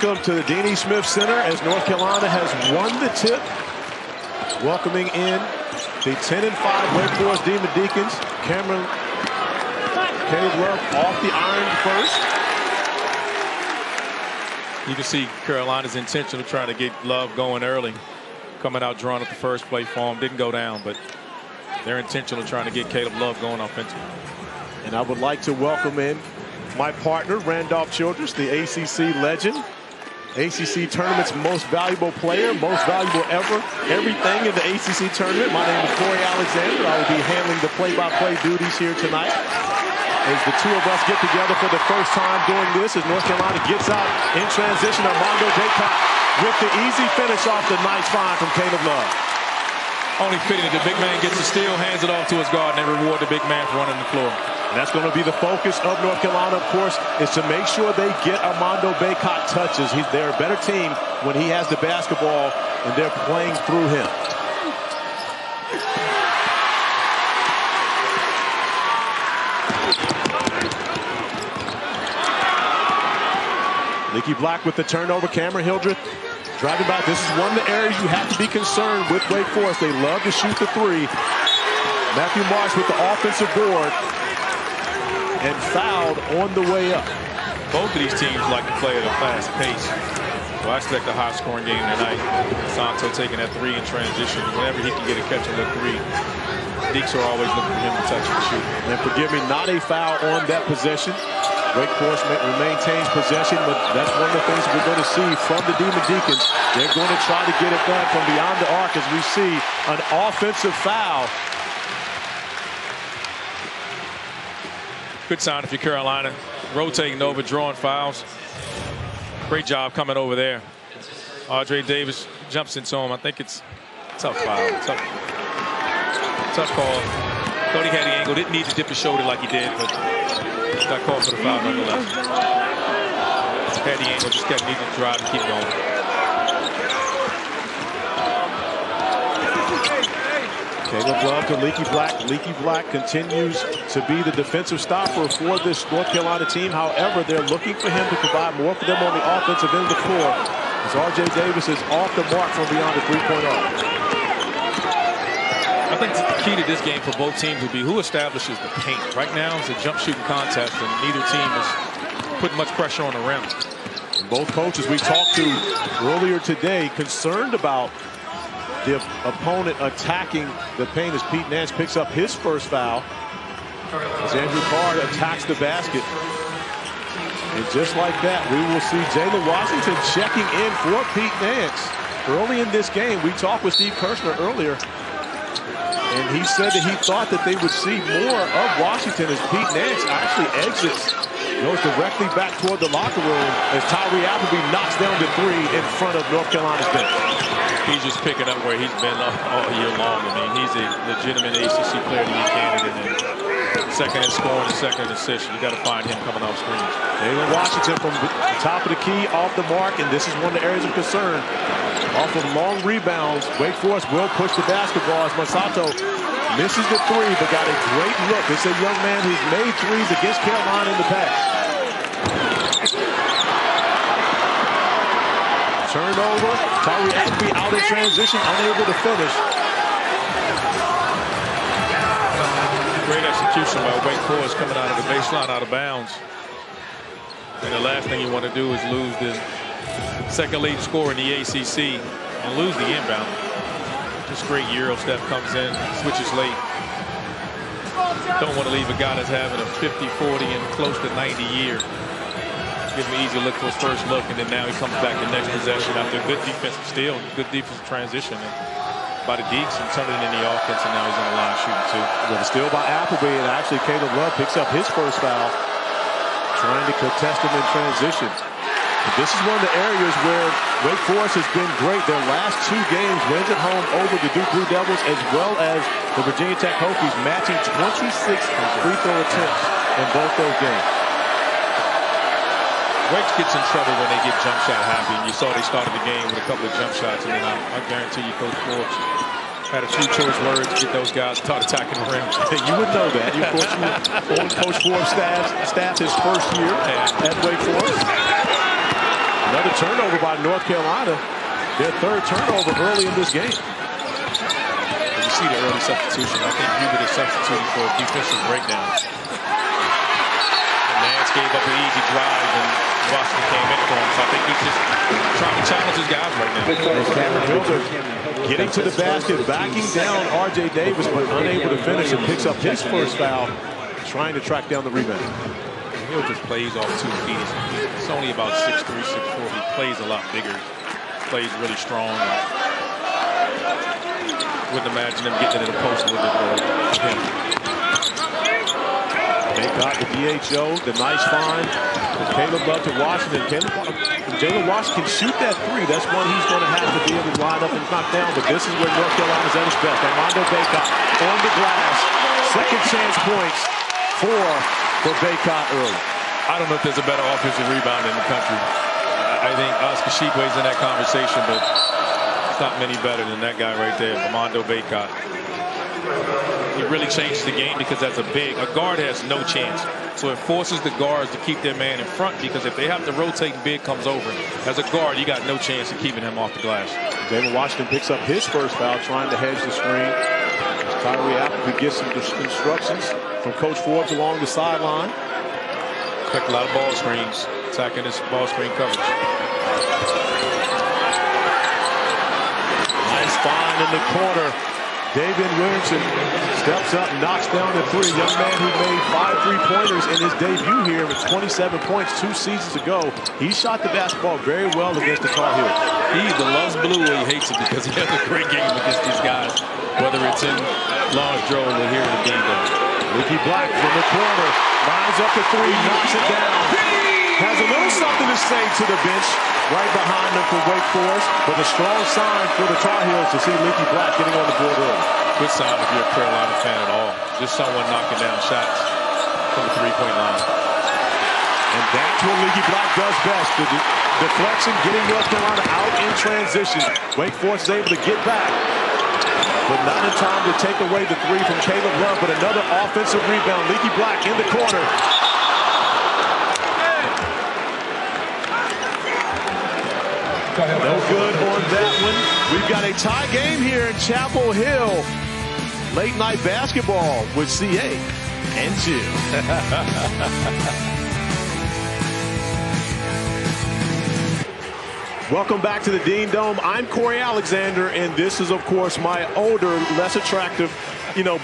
welcome to the Deanie Smith Center as North Carolina has won the tip. Welcoming in the 10-5 Wake Forest Demon Deacons. Cameron Caleb Love off the iron first. You can see Carolina's intention of trying to get Love going early. Coming out drawing up the first play for him. Didn't go down, but they're intentional trying to get Caleb Love going offensively. And I would like to welcome in my partner, Randolph Childress, the ACC legend. ACC tournament's most valuable player, most valuable ever. Everything in the ACC tournament. My name is Corey Alexander. I will be handling the play-by-play duties here tonight as the two of us get together for the first time doing this as North Carolina gets out in transition. Armando Bacot with the easy finish off the nice find from Caleb Love. Only fitting that the big man gets the steal, hands it off to his guard, and they reward the big man for running the floor. And that's going to be the focus of North Carolina, of course, is to make sure they get Armando Bacot touches. They're a better team when he has the basketball and they're playing through him. Leaky Black with the turnover. Cameron Hildreth driving back. This is one of the areas you have to be concerned with Wake Forest. They love to shoot the three. Matthew Marsh with the offensive board and fouled on the way up. Both of these teams like to play at a fast pace. So I expect a high-scoring game tonight. Santo taking that three in transition. Whenever he can get a catch on that three, Deeks are always looking for him to touch and shoot. And forgive me, not a foul on that possession. Wake Forest maintains possession, but that's one of the things we're going to see from the Demon Deacons. They're going to try to get it done from beyond the arc as we see an offensive foul. Good sign if you're Carolina. Rotating over, drawing fouls. Great job coming over there. Andre Davis jumps into him. I think it's a tough foul. Tough call. Thought he had the angle. Didn't need to dip his shoulder like he did, but got called for the foul nonetheless. Had the angle, just kept needing to drive and keep going. Caleb Love to Leaky Black. Leaky Black continues to be the defensive stopper for this North Carolina team. However, they're looking for him to provide more for them on the offensive end of the floor as R.J. Davis is off the mark from beyond the three-point arc. I think the key to this game for both teams would be who establishes the paint. Right now, it's a jump shooting contest, and neither team is putting much pressure on the rim. Both coaches we talked to earlier today concerned about the opponent attacking the paint as Pete Nance picks up his first foul as Andrew Card attacks the basket. And just like that, we will see Jalen Washington checking in for Pete Nance. Early in this game, we talked with Steve Kirshner earlier, and he said that he thought that they would see more of Washington as Pete Nance actually exits, goes directly back toward the locker room as Tyree Appleby knocks down the three in front of North Carolina's bench. He's just picking up where he's been all year long. I mean, he's a legitimate ACC player to be candidate in. Second in scoring and second in assists. You got to find him coming off screens. Jalen Washington from the top of the key, off the mark, and this is one of the areas of concern. Off of long rebounds, Wake Forest will push the basketball as Masato misses the three, but got a great look. It's a young man who's made threes against Carolina in the past. Turnover, Tyree Appleby out in transition, unable to finish. Great execution by Wake Forest coming out of the baseline, out of bounds. And the last thing you want to do is lose the second leading scorer in the ACC and lose the inbound. Just great Euro step comes in, switches late. Don't want to leave a guy that's having a 50, 40, and close to 90 year. Give him an easy look for his first look, and then now he comes back the next possession after a good defensive steal, good defensive transition by the Deeks and turning it in the offense, and now he's on the line shooting too. With a steal by Appleby, and actually Caleb Love picks up his first foul, trying to contest him in transition. But this is one of the areas where Wake Forest has been great. Their last two games, wins at home over the Duke Blue Devils as well as the Virginia Tech Hokies, matching 26 free throw attempts in both those games. Wake gets in trouble when they get jump shot happy, and you saw they started the game with a couple of jump shots, and then I guarantee you Coach Forbes had a few choice words to get those guys to start attacking the rim. You would know that. You coach on Coach Forbes' staff his first year at Wake Forest. Another turnover by North Carolina. Their third turnover early in this game. You see the early substitution. I think Hubert is substituting for a defensive breakdown. And Nance gave up an easy drive, and Washington came in for him. So I think he's just trying to challenge his guys right now. Cameron Hilder getting to the basket, backing down R.J. Davis, but unable to finish, and picks up his first foul, trying to track down the rebound. Hill just plays off 2 feet. He's only about 6'3", 6'4". He plays a lot bigger. Plays really strong. Wouldn't imagine him getting into the post a little bit more with him. They got the DHO, the nice find. Caleb Love to Washington. Jalen Washington can shoot that 3. That's one he's going to have to be able to line up and knock down. But this is where North Carolina's at its best. Armando Bacot on the glass. Second chance points for Bacot early. I don't know if there's a better offensive rebound in the country. I think Oscar Tshiebwe's in that conversation, but it's not many better than that guy right there, Armando Bacot. He really changes the game because that's a guard has no chance. So it forces the guards to keep their man in front, because if they have to rotate and big comes over, as a guard, you got no chance of keeping him off the glass. David Washington picks up his first foul, trying to hedge the screen. Tyree Appleby gets some instructions from Coach Forbes along the sideline. Expect a lot of ball screens, attacking this ball screen coverage. Nice find in the corner. Daivien Williamson steps up, knocks down the 3. Young man who made 5 3-pointers in his debut here with 27 points 2 seasons ago. He shot the basketball very well against the Tar Heels. He either loves blue or he hates it, because he has a great game against these guys, whether it's in Lawrence Drole or here in the game. Leaky Black from the corner, lines up the 3, knocks it down. Has a little something to say to the bench right behind them for Wake Forest, but a strong sign for the Tar Heels to see Leaky Black getting on the board early. Good sign if you're a Carolina fan at all. Just someone knocking down shots from the 3-point line. And that's what Leaky Black does best. The deflection, getting North Carolina out in transition. Wake Forest is able to get back, but not in time to take away the 3 from Caleb Love. But another offensive rebound. Leaky Black in the corner. No good on that one. We've got a tie game here in Chapel Hill. Late night basketball with CA and Jim. Welcome back to the Dean Dome. I'm Corey Alexander, and this is, of course, my older, less attractive,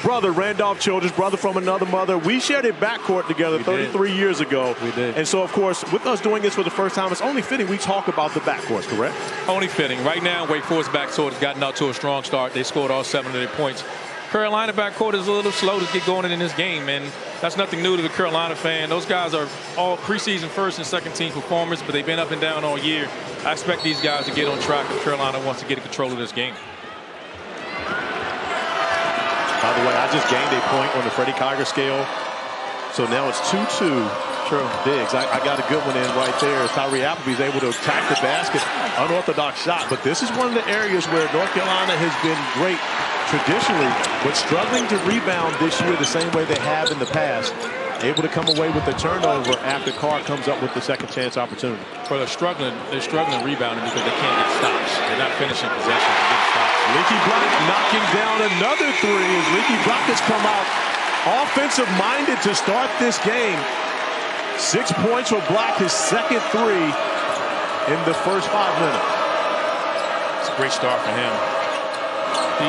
brother, Randolph Childress, brother from another mother. We shared a backcourt together 33 years ago. We did. And so, of course, with us doing this for the first time, it's only fitting we talk about the backcourts, correct? Only fitting. Right now, Wake Forest backcourt has gotten out to a strong start. They scored all 7 of their points. Carolina backcourt is a little slow to get going in this game, and that's nothing new to the Carolina fan. Those guys are all preseason first and second team performers, but they've been up and down all year. I expect these guys to get on track if Carolina wants to get in control of this game. By the way, I just gained a point on the Freddie Kiger scale. So now it's 2-2. True. Diggs. I got a good one in right there. Tyree Appleby's able to attack the basket. Unorthodox shot. But this is one of the areas where North Carolina has been great traditionally, but struggling to rebound this year the same way they have in the past. Able to come away with the turnover after Carr comes up with the second chance opportunity. Well, they're struggling rebounding because they can't get stops. They're not finishing possessions to get stops. Leaky Black knocking down another 3 as Leaky Black has come out offensive minded to start this game. 6 points for Black, his second 3 in the first 5 minutes. It's a great start for him. He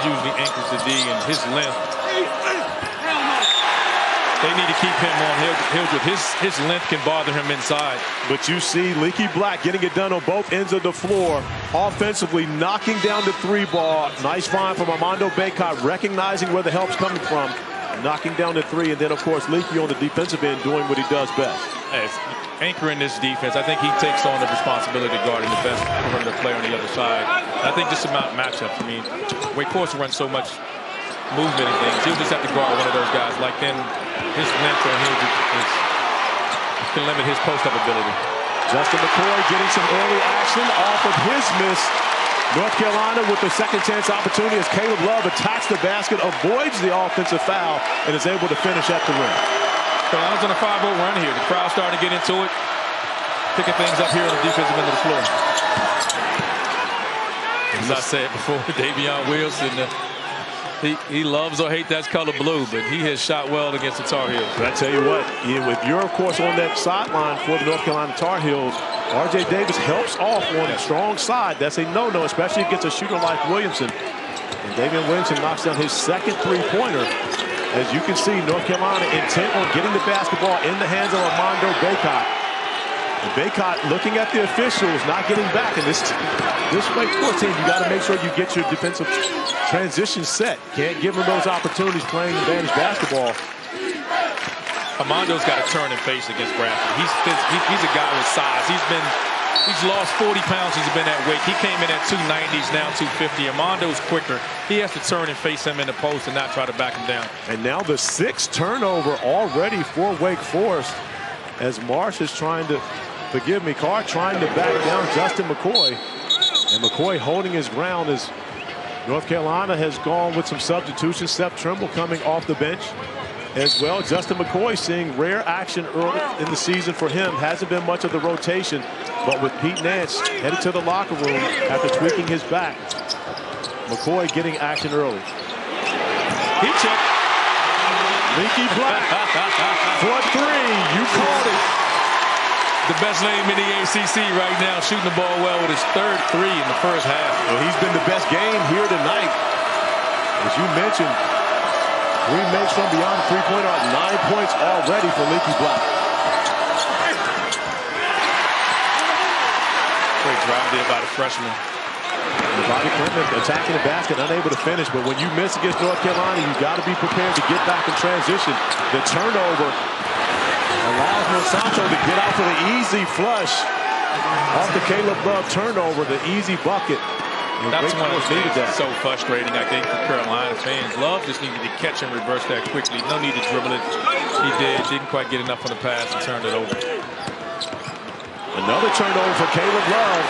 usually anchors the D, and his length. They need to keep him on Hildreth. His length can bother him inside. But you see Leaky Black getting it done on both ends of the floor. Offensively, knocking down the 3 ball. Nice find from Armando Bacot, recognizing where the help's coming from. Knocking down the 3, and then, of course, Leaky on the defensive end doing what he does best. As anchoring this defense, I think he takes on the responsibility of guarding the best perimeter player on the other side. I think just about matchups. I mean, Wake Forest runs so much movement and things. He'll just have to guard one of those guys. Like then, his length on him can limit his post-up ability. Justin McCoy getting some early action off of his miss. North Carolina with the second chance opportunity as Caleb Love attacks the basket, avoids the offensive foul, and is able to finish at the rim. Carolina's on a 5-0 run here. The crowd's starting to get into it. picking things up here on the defensive end of the floor. As I said before, Daivien Williamson, he loves or hates that color blue, but he has shot well against the Tar Heels. But I tell you what, if you're, of course, on that sideline for the North Carolina Tar Heels, R.J. Davis helps off on the strong side. That's a no-no, especially against a shooter like Williamson. And Daivien Williamson knocks down his second three-pointer. As you can see, North Carolina intent on getting the basketball in the hands of Armando Bacot. And Bacot looking at the officials, not getting back. And this Wake Forest team, you got to make sure you get your defensive transition set. Can't give them those opportunities playing advantage basketball. Armando's got to turn and face against Bradford. He's a guy with size. He's lost 40 pounds. He's been at Wake. He came in at 290s, now 250. Armando's quicker. He has to turn and face him in the post and not try to back him down. And now the sixth turnover already for Wake Forest, as Marsh is trying to, forgive me, Carr trying to back down Justin McCoy. And McCoy holding his ground as North Carolina has gone with some substitutions. Seth Trimble coming off the bench as well. Justin McCoy seeing rare action early in the season for him. Hasn't been much of the rotation, but with Pete Nance headed to the locker room after tweaking his back, McCoy getting action early. He checked. Leaky Black for three. You called it. The best name in the ACC right now, shooting the ball well with his third three in the first half. Well, he's been the best game here tonight. As you mentioned, 3 makes from beyond the three-point arc, 9 points already for Leaky Black. Great drive there by the freshman. Bobby Clement attacking the basket, unable to finish. But when you miss against North Carolina, you've got to be prepared to get back in transition. The turnover allows Monsanto to get out for the easy flush off the Caleb Love turnover, the easy bucket. That's one of the things that's so frustrating, I think, for Carolina fans. Love just needed to catch and reverse that quickly. No need to dribble it. He didn't quite get enough on the pass and turned it over. Another turnover for Caleb Love,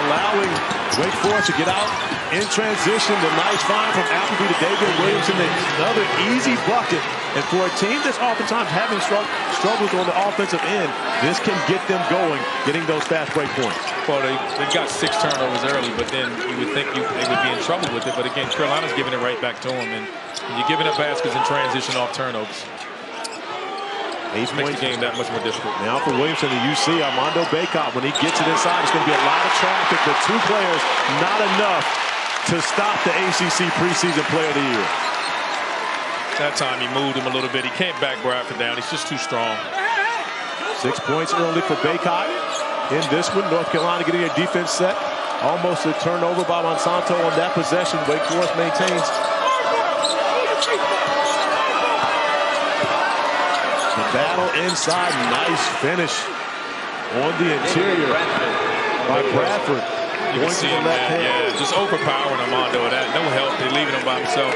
allowing Wake Forest to get out in transition. The nice find from Appleby to Daivien Williamson. Another easy bucket. And for a team that's oftentimes having struggles on the offensive end, this can get them going, getting those fast break points. Well, they got 6 turnovers early, but then you would think they would be in trouble with it. But again, Carolina's giving it right back to them. And you're giving up baskets in transition off turnovers. 8 makes the game that much more difficult. Now for Williamson, and you see Armando Bacot, when he gets it inside, it's going to be a lot of traffic, but 2 players, not enough to stop the ACC preseason player of the year. That time he moved him a little bit. He can't back Bradford down. He's just too strong. 6 points early for Bacot in this one. North Carolina getting a defense set. Almost a turnover by Monsanto on that possession. Wake Forest maintains. The battle inside. Nice finish on the interior by Bradford. You can see him, man. Yeah, just overpowering Armando. That no help. They're leaving him by himself.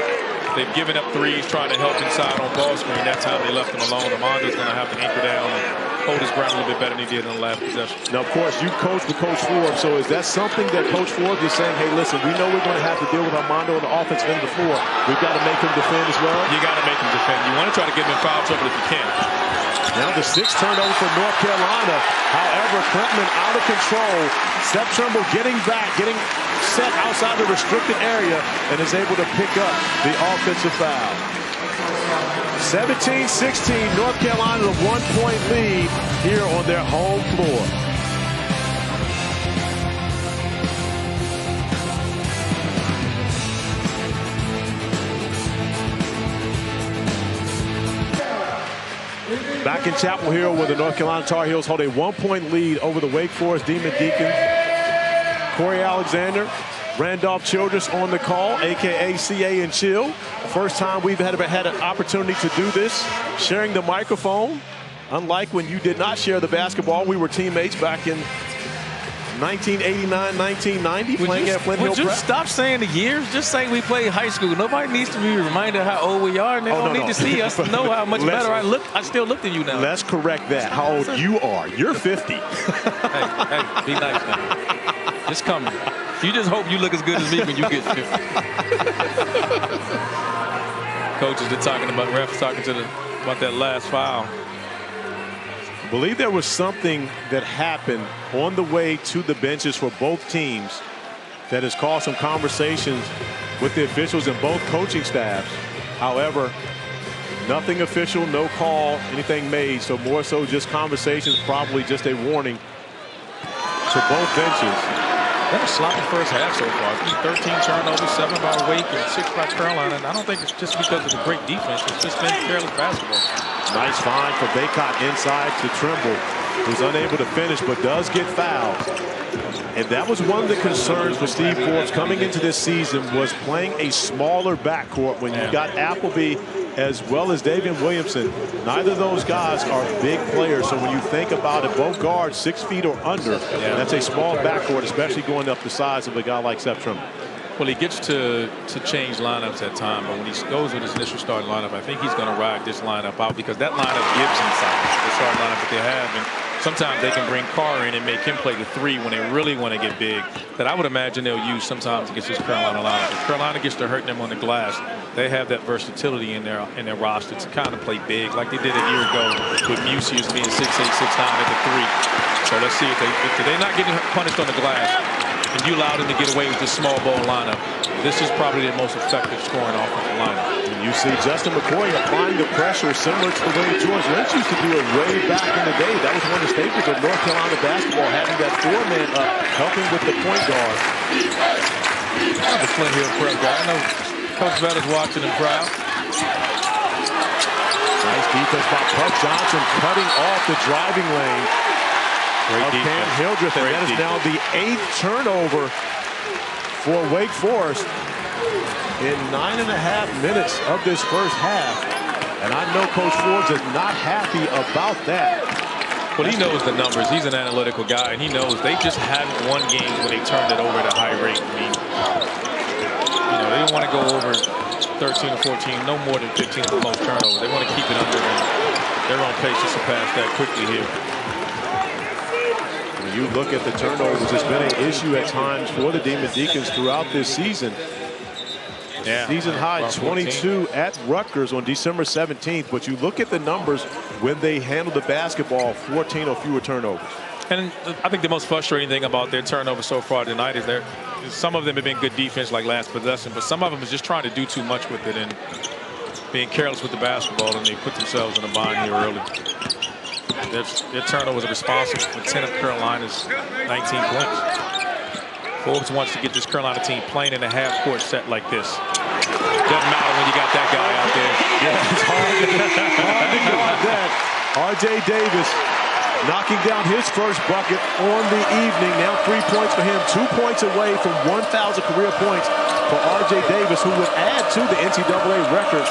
They've given up threes, trying to help inside on ball screen. That time they left him alone. Armando's going to have to anchor down and hold his ground a little bit better than he did in the last possession. Now, of course, you coach with Coach Forbes, so is that something that Coach Forbes is saying, hey, listen, we know we're going to have to deal with Armando on the offensive end of the floor. We've got to make him defend as well? You got to make him defend. You want to try to get him in foul trouble if you can. Now the 6th turnover for North Carolina. However, Clinton out of control. Seth Trimble getting back, getting set outside the restricted area, and is able to pick up the offensive foul. 17-16, North Carolina, a 1-point lead here on their home floor. Back in Chapel Hill, where the North Carolina Tar Heels hold a 1-point lead over the Wake Forest Demon Deacons. Corey Alexander, Randolph Childress on the call, a.k.a. CA and Chill. First time we've had an opportunity to do this, sharing the microphone. Unlike when you did not share the basketball, we were teammates back in 1989, 1990, playing at Flint Hill Prep. Would you stop saying the years? Just say we played high school. Nobody needs to be reminded how old we are, and they don't need to see us to know how much better I look. I still look than you now. Let's correct that. How old you are. You're 50. Hey, be nice now. Just come. You just hope you look as good as me when you get 50. Coaches are talking about, refs talking about that last foul. I believe there was something that happened on the way to the benches for both teams that has caused some conversations with the officials and both coaching staffs. However, nothing official, no call, anything made. So more so just conversations, probably just a warning to both benches. Been a sloppy first half so far. 13 turnovers, 7 by Wake and 6 by Carolina. And I don't think it's just because of the great defense. It's just been careless basketball. Nice find for Baycott inside to Trimble, who's unable to finish but does get fouled. And that was one of the concerns for Steve Forbes coming into this season, was playing a smaller backcourt when you got Appleby as well as Daivien Williamson. Neither of those guys are big players. So when you think about it, both guards 6 feet or under, that's a small backcourt, especially going up the size of a guy like Seth Trimble. Well, he gets to change lineups at time, but when he goes with his initial starting lineup, I think he's going to ride this lineup out because that lineup gives him size, the starting lineup that they have. And sometimes they can bring Carr in and make him play the 3 when they really want to get big. That I would imagine they'll use sometimes against this Carolina lineup. If Carolina gets to hurting them on the glass, they have that versatility in their roster to kind of play big, like they did a year ago with Musius being 6'8", 6'9" at the 3. So let's see if they're not getting punished on the glass, and you allow them to get away with this small ball lineup. This is probably their most effective scoring offensive lineup. And you see Justin McCoy applying the pressure similar to the way George Lynch used to do it way back in the day. That was one of the staples of North Carolina basketball, having that 4-man up, helping with the point guard. I'm a Flint Hill prep guy. I know Coach Vetter's watching him proud. Nice defense by Puck Johnson, cutting off the driving lane of Cam Hildreth. And that is now the 8th turnover for Wake Forest in 9.5 minutes of this first half. And I know Coach Forbes is not happy about that. Well, he knows the numbers. He's an analytical guy, and he knows they just haven't won games when they turned it over at a high rate. I mean, they don't want to go over 13 or 14, no more than 15 for most turnovers. They want to keep it under them. They're on pace to surpass that quickly here. When you look at the turnovers, it's been an issue at times for the Demon Deacons throughout this season. Season high 22 at Rutgers on December 17th. But you look at the numbers when they handle the basketball, 14 or fewer turnovers. And I think the most frustrating thing about their turnovers so far tonight is some of them have been good defense, like last possession, but some of them is just trying to do too much with it and being careless with the basketball, and they put themselves in a bind here early. Their turnovers are responsible for 10 of Carolina's 19 points. Forbes wants to get this Carolina team playing in a half-court set like this. Doesn't matter when you got that guy out there. Yeah, it's hard to guard that. R.J. Davis knocking down his first bucket on the evening. Now 3 points for him. 2 points away from 1,000 career points for R.J. Davis, who would add to the NCAA record.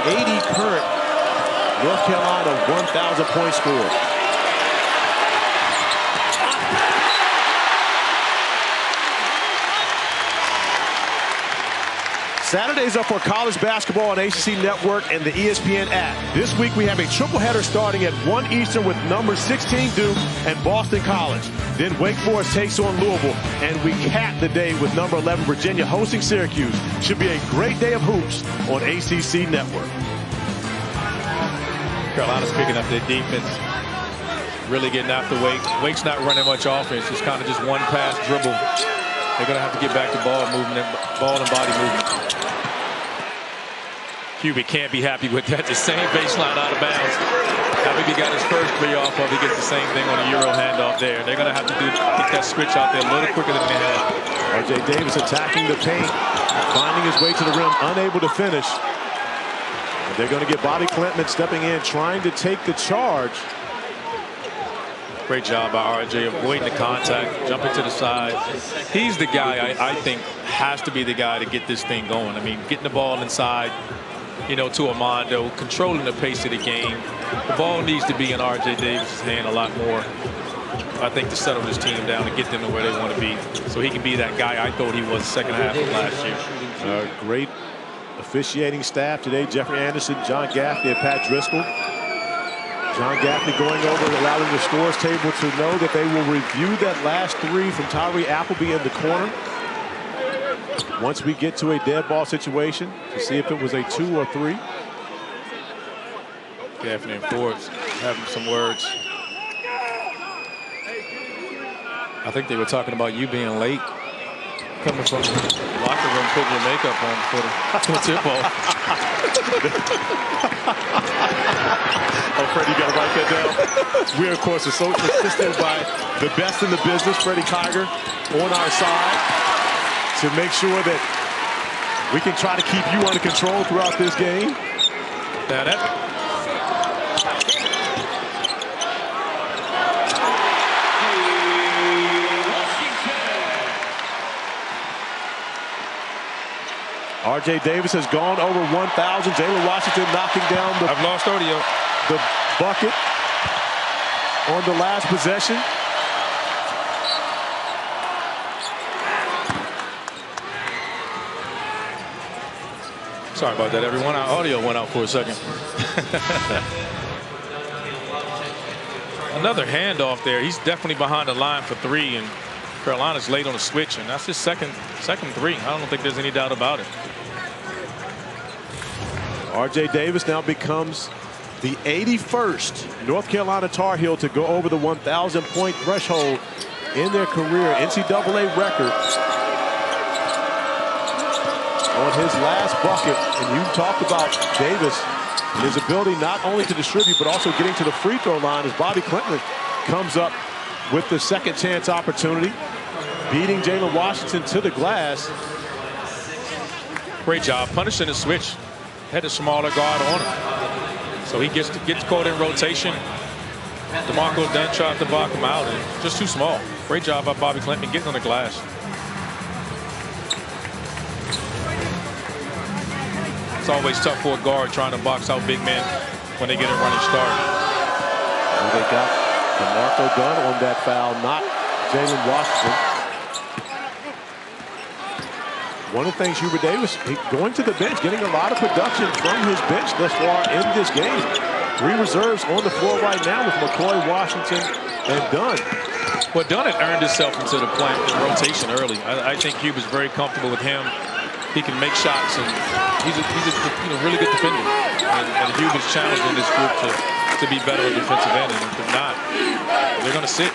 80 current North Carolina 1,000-point score. Saturdays are for college basketball on ACC Network and the ESPN app. This week we have a triple header starting at 1 Eastern with number 16 Duke and Boston College. Then Wake Forest takes on Louisville, and we cap the day with number 11 Virginia hosting Syracuse. Should be a great day of hoops on ACC Network. Carolina's picking up their defense, really getting after Wake. Wake's not running much offense, it's kind of just one pass dribble. They're going to have to get back to ball movement, ball and body movement. Hubie can't be happy with that. The same baseline out of bounds. I think he got his first 3 off of. He gets the same thing on a Euro handoff there. They're going to have to get that switch out there a little quicker than they have. R.J. Davis attacking the paint, finding his way to the rim, unable to finish. And they're going to get Bobby Klintman stepping in, trying to take the charge. Great job by R.J. avoiding the contact, jumping to the side. He's the guy I think has to be the guy to get this thing going. I mean, getting the ball inside, to Armando, controlling the pace of the game. The ball needs to be in R.J. Davis' hand a lot more, I think, to settle this team down and get them to where they want to be, so he can be that guy I thought he was the second half of last year. Great officiating staff today. Jeffrey Anderson, John Gaffney, and Pat Driscoll. John Gaffney going over and allowing the scores table to know that they will review that last 3 from Tyree Appleby in the corner once we get to a dead ball situation to see if it was a 2 or 3. Gaffney and Forbes having some words. I think they were talking about you being late. Coming from the locker room, putting your makeup on for the tip-off. Oh, Freddie, you got to write that down. We, of course, are so assisted by the best in the business, Freddie Kiger, on our side to make sure that we can try to keep you under control throughout this game. Now that R.J. Davis has gone over 1,000. Jalen Washington knocking down I've lost audio. The bucket on the last possession. Sorry about that, everyone. Our audio went out for a second. Another handoff there. He's definitely behind the line for three, and Carolina's late on the switch, and that's his second three. I don't think there's any doubt about it. R.J. Davis now becomes the 81st North Carolina Tar Heel to go over the 1,000-point threshold in their career. NCAA record on his last bucket. And you talked about Davis and his ability not only to distribute but also getting to the free throw line as Bobby Clinton comes up with the second chance opportunity, beating Jalen Washington to the glass. Great job punishing the switch. Had a smaller guard on him, so he gets caught in rotation. DeMarco Dunn tried to block him out, and just too small. Great job by Bobby Clinton getting on the glass. It's always tough for a guard trying to box out big men when they get a running start. And they got DeMarco Dunn on that foul, not Jalen Washington. One of the things Hubert Davis, going to the bench, getting a lot of production from his bench thus far in this game. 3 reserves on the floor right now with McCoy, Washington, and Dunn. Well, Dunn had earned himself into the point in rotation early. I think Hubert's very comfortable with him. He can make shots, and he's a really good defender. And Hubert's challenging this group to be better at defensive end, and if they're not, they're going to sit.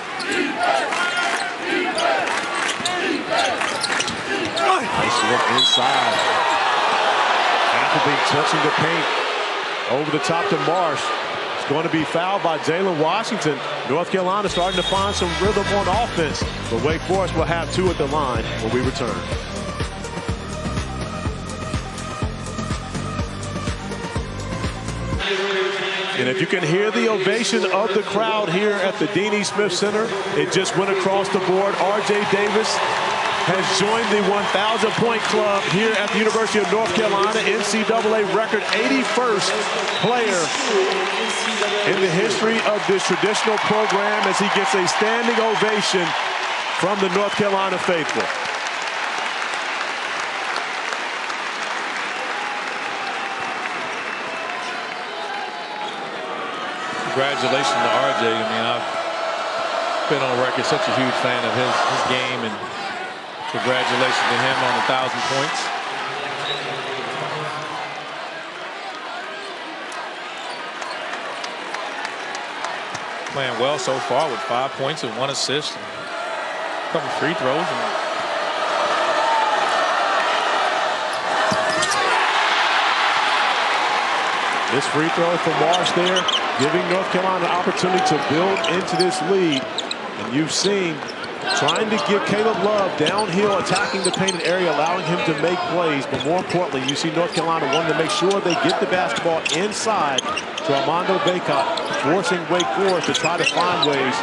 Nice look inside. Appleby touching the paint over the top to Marsh. It's going to be fouled by Jalen Washington. North Carolina starting to find some rhythm on offense, but Wake Forest will have 2 at the line when we return. And if you can hear the ovation of the crowd here at the Dean E. Smith Center, it just went across the board. R.J. Davis has joined the 1,000-point club here at the University of North Carolina. NCAA record 81st player in the history of this traditional program as he gets a standing ovation from the North Carolina faithful. Congratulations to RJ. I mean, I've been on record such a huge fan of his game, and congratulations to him on 1,000 points. Playing well so far with 5 points and 1 assist, and a couple free throws. This free throw from Marsh there, giving North Carolina an opportunity to build into this lead. And you've seen trying to get Caleb Love downhill, attacking the painted area, allowing him to make plays. But more importantly, you see North Carolina wanting to make sure they get the basketball inside to Armando Bacot, forcing Wake Forest to try to find ways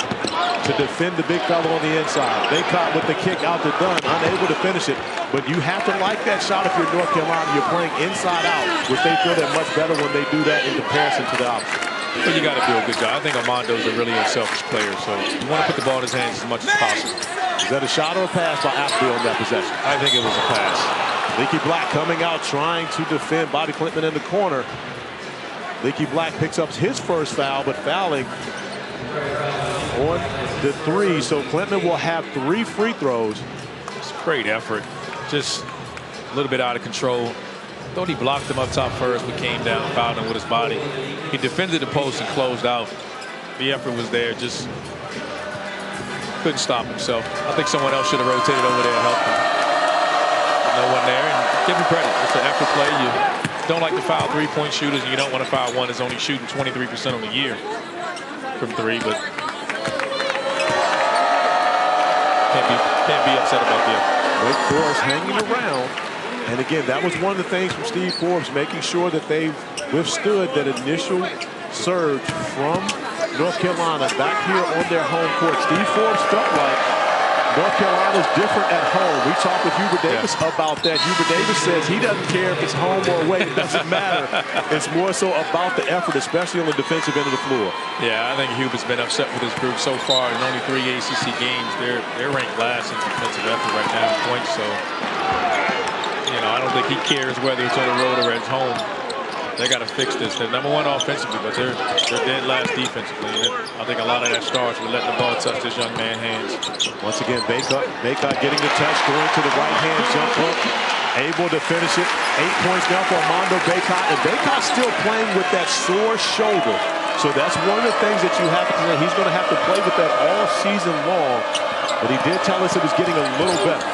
to defend the big fellow on the inside. Bacot with the kick out to Dunn, unable to finish it. But you have to like that shot if you're North Carolina. You're playing inside out, which they feel they're much better when they do that in comparison to the opposite. But you got to do a good job. I think Armando's a really unselfish player, so you want to put the ball in his hands as much as possible. Is that a shot or a pass by Appleby on that possession? I think it was a pass. Leaky Black coming out trying to defend Bobby Clinton in the corner. Leaky Black picks up his first foul, but fouling on the 3. So Clinton will have 3 free throws. It's a great effort. Just a little bit out of control. Thought he blocked him up top first, but came down, fouled him with his body. He defended the post and closed out. The effort was there. Just couldn't stop himself. I think someone else should have rotated over there and helped him. But no one there, and give him credit. It's an effort play. You don't like to foul three-point shooters, and you don't want to foul one that's only shooting 23% on the year from three, but can't be upset about that. Wake Forest hanging around. And again, that was one of the things from Steve Forbes, making sure that they withstood that initial surge from North Carolina back here on their home court. Steve Forbes felt like North Carolina's different at home. We talked with Hubert Davis about that. Hubert Davis says he doesn't care if it's home or away. It doesn't matter. It's more so about the effort, especially on the defensive end of the floor. Yeah, I think Hubert's been upset with his group so far in only 3 ACC games. They're ranked last in defensive effort right now in points. So, you know, I don't think he cares whether it's on the road or at home. They got to fix this. They're #1 offensively, but they're dead last defensively. And I think a lot of that starts with letting the ball touch this young man's hands. Once again, Baycott getting the touch, going to the right-hand jump hook, able to finish it. 8 points now for Armando Baycott, and Baycott's still playing with that sore shoulder. So that's one of the things that you have to say. He's going to have to play with that all season long. But he did tell us it was getting a little better.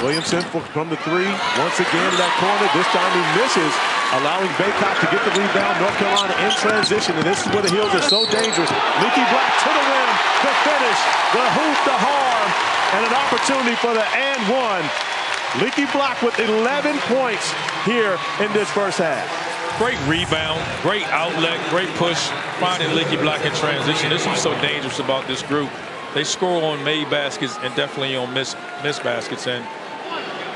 Williamson from the three. Once again in that corner. This time he misses, allowing Baycott to get the rebound. North Carolina in transition, and this is where the Heels are so dangerous. Leaky Black to the rim, the finish, the hoop, the harm, and an opportunity for the and one. Leaky Black with 11 points here in this first half. Great rebound, great outlet, great push, finding Leaky Black in transition. This is so dangerous about this group. They score on made baskets and definitely on missed baskets. And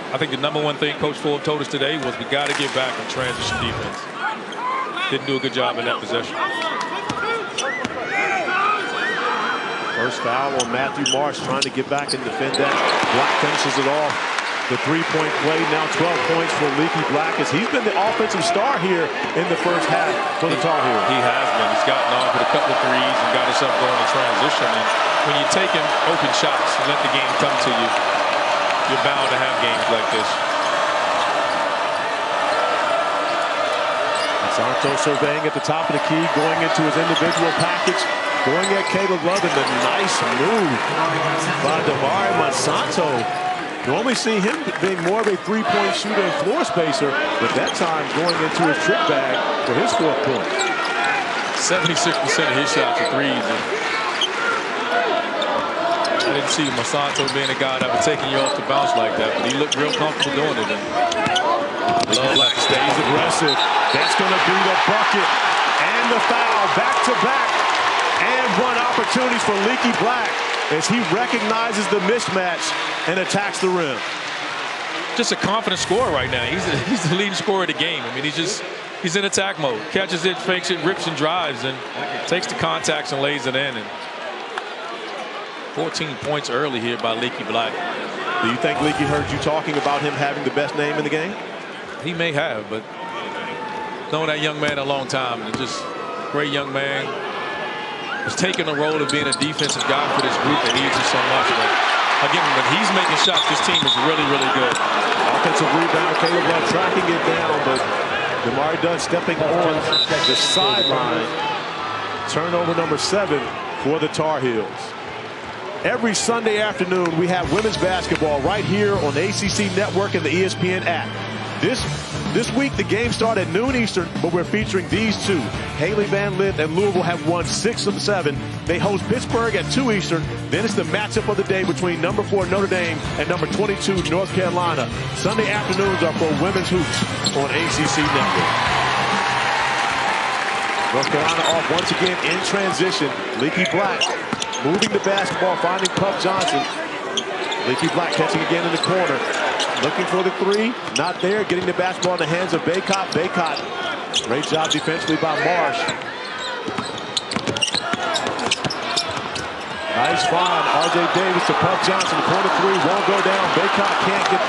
I think the #1 thing Coach Forbes told us today was we got to get back in transition defense. Didn't do a good job in that possession. First foul on Matthew Marsh, trying to get back and defend that. Black finishes it off. The three-point play, now 12 points for Leaky Black, as he's been the offensive star here in the first half for the Tar Heels. He has been. He's gotten off with a couple of threes and got himself going in transition. And when you're taking open shots and let the game come to you, you're bound to have games like this. Santo surveying at the top of the key, going into his individual package, going at Caleb Love, and the nice move by Daivien Monsanto. Normally see him being more of a three-point shooter and floor spacer, but that time going into his trick bag for his 4th point. 76% of his shots are threes. I didn't see Monsanto being a guy that was taking you off the bounce like that, but he looked real comfortable doing it. Love Black stays aggressive. That's going to be the bucket and the foul, back-to-back, and one opportunities for Leaky Black as he recognizes the mismatch and attacks the rim. Just a confident scorer right now. He's the leading scorer of the game. I mean, he's in attack mode. Catches it, fakes it, rips and drives, and takes the contacts and lays it in. And 14 points early here by Leaky Black. Do you think Leaky heard you talking about him having the best name in the game? He may have, but known that young man a long time, and just great young man. He's taking the role of being a defensive guy for this group that needs it so much. But again, when he's making shots, this team is really, really good. Offensive rebound, Caleb Love tracking it down, but Damari Dunn stepping on the sideline. Turnover number 7 for the Tar Heels. Every Sunday afternoon, we have women's basketball right here on the ACC Network and the ESPN app. This week, the game started at noon Eastern, but we're featuring these two. Haley Van Lith and Louisville have won 6 of 7. They host Pittsburgh at 2 Eastern. Then it's the matchup of the day between number 4 Notre Dame and number 22 North Carolina. Sunday afternoons are for women's hoops on ACC Network. North Carolina off once again in transition. Leaky Black moving the basketball, finding Puff Johnson. Leaky Black catching again in the corner. Looking for the 3, not there. Getting the basketball in the hands of Baycott. Baycott, great job defensively by Marsh. Nice find, R.J. Davis to Puff Johnson. Corner 3 won't go down. Baycott can't get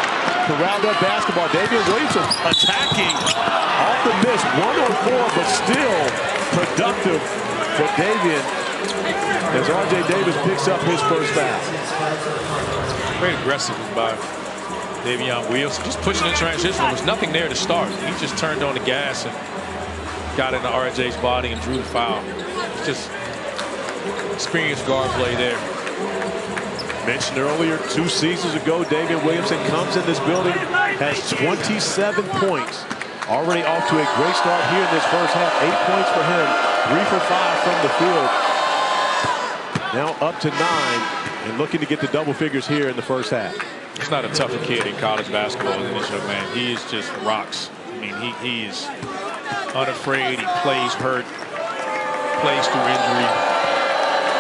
corralled that basketball. Daivien Williamson attacking off the miss. 1 on 4, but still productive for Daivien as R.J. Davis picks up his first foul. Very aggressive by Daivien Williamson, just pushing in transition. There was nothing there to start. He just turned on the gas and got into RJ's body and drew the foul. It's just experienced guard play there. Mentioned earlier, 2 seasons ago, Daivien Williamson comes in this building, has 27 points. Already off to a great start here in this first half. 8 points for him, 3 for 5 from the field. Now up to 9 and looking to get the double figures here in the first half. He's not a tougher kid in college basketball than this young man. He is just rocks. I mean, he is unafraid. He plays hurt, plays through injury.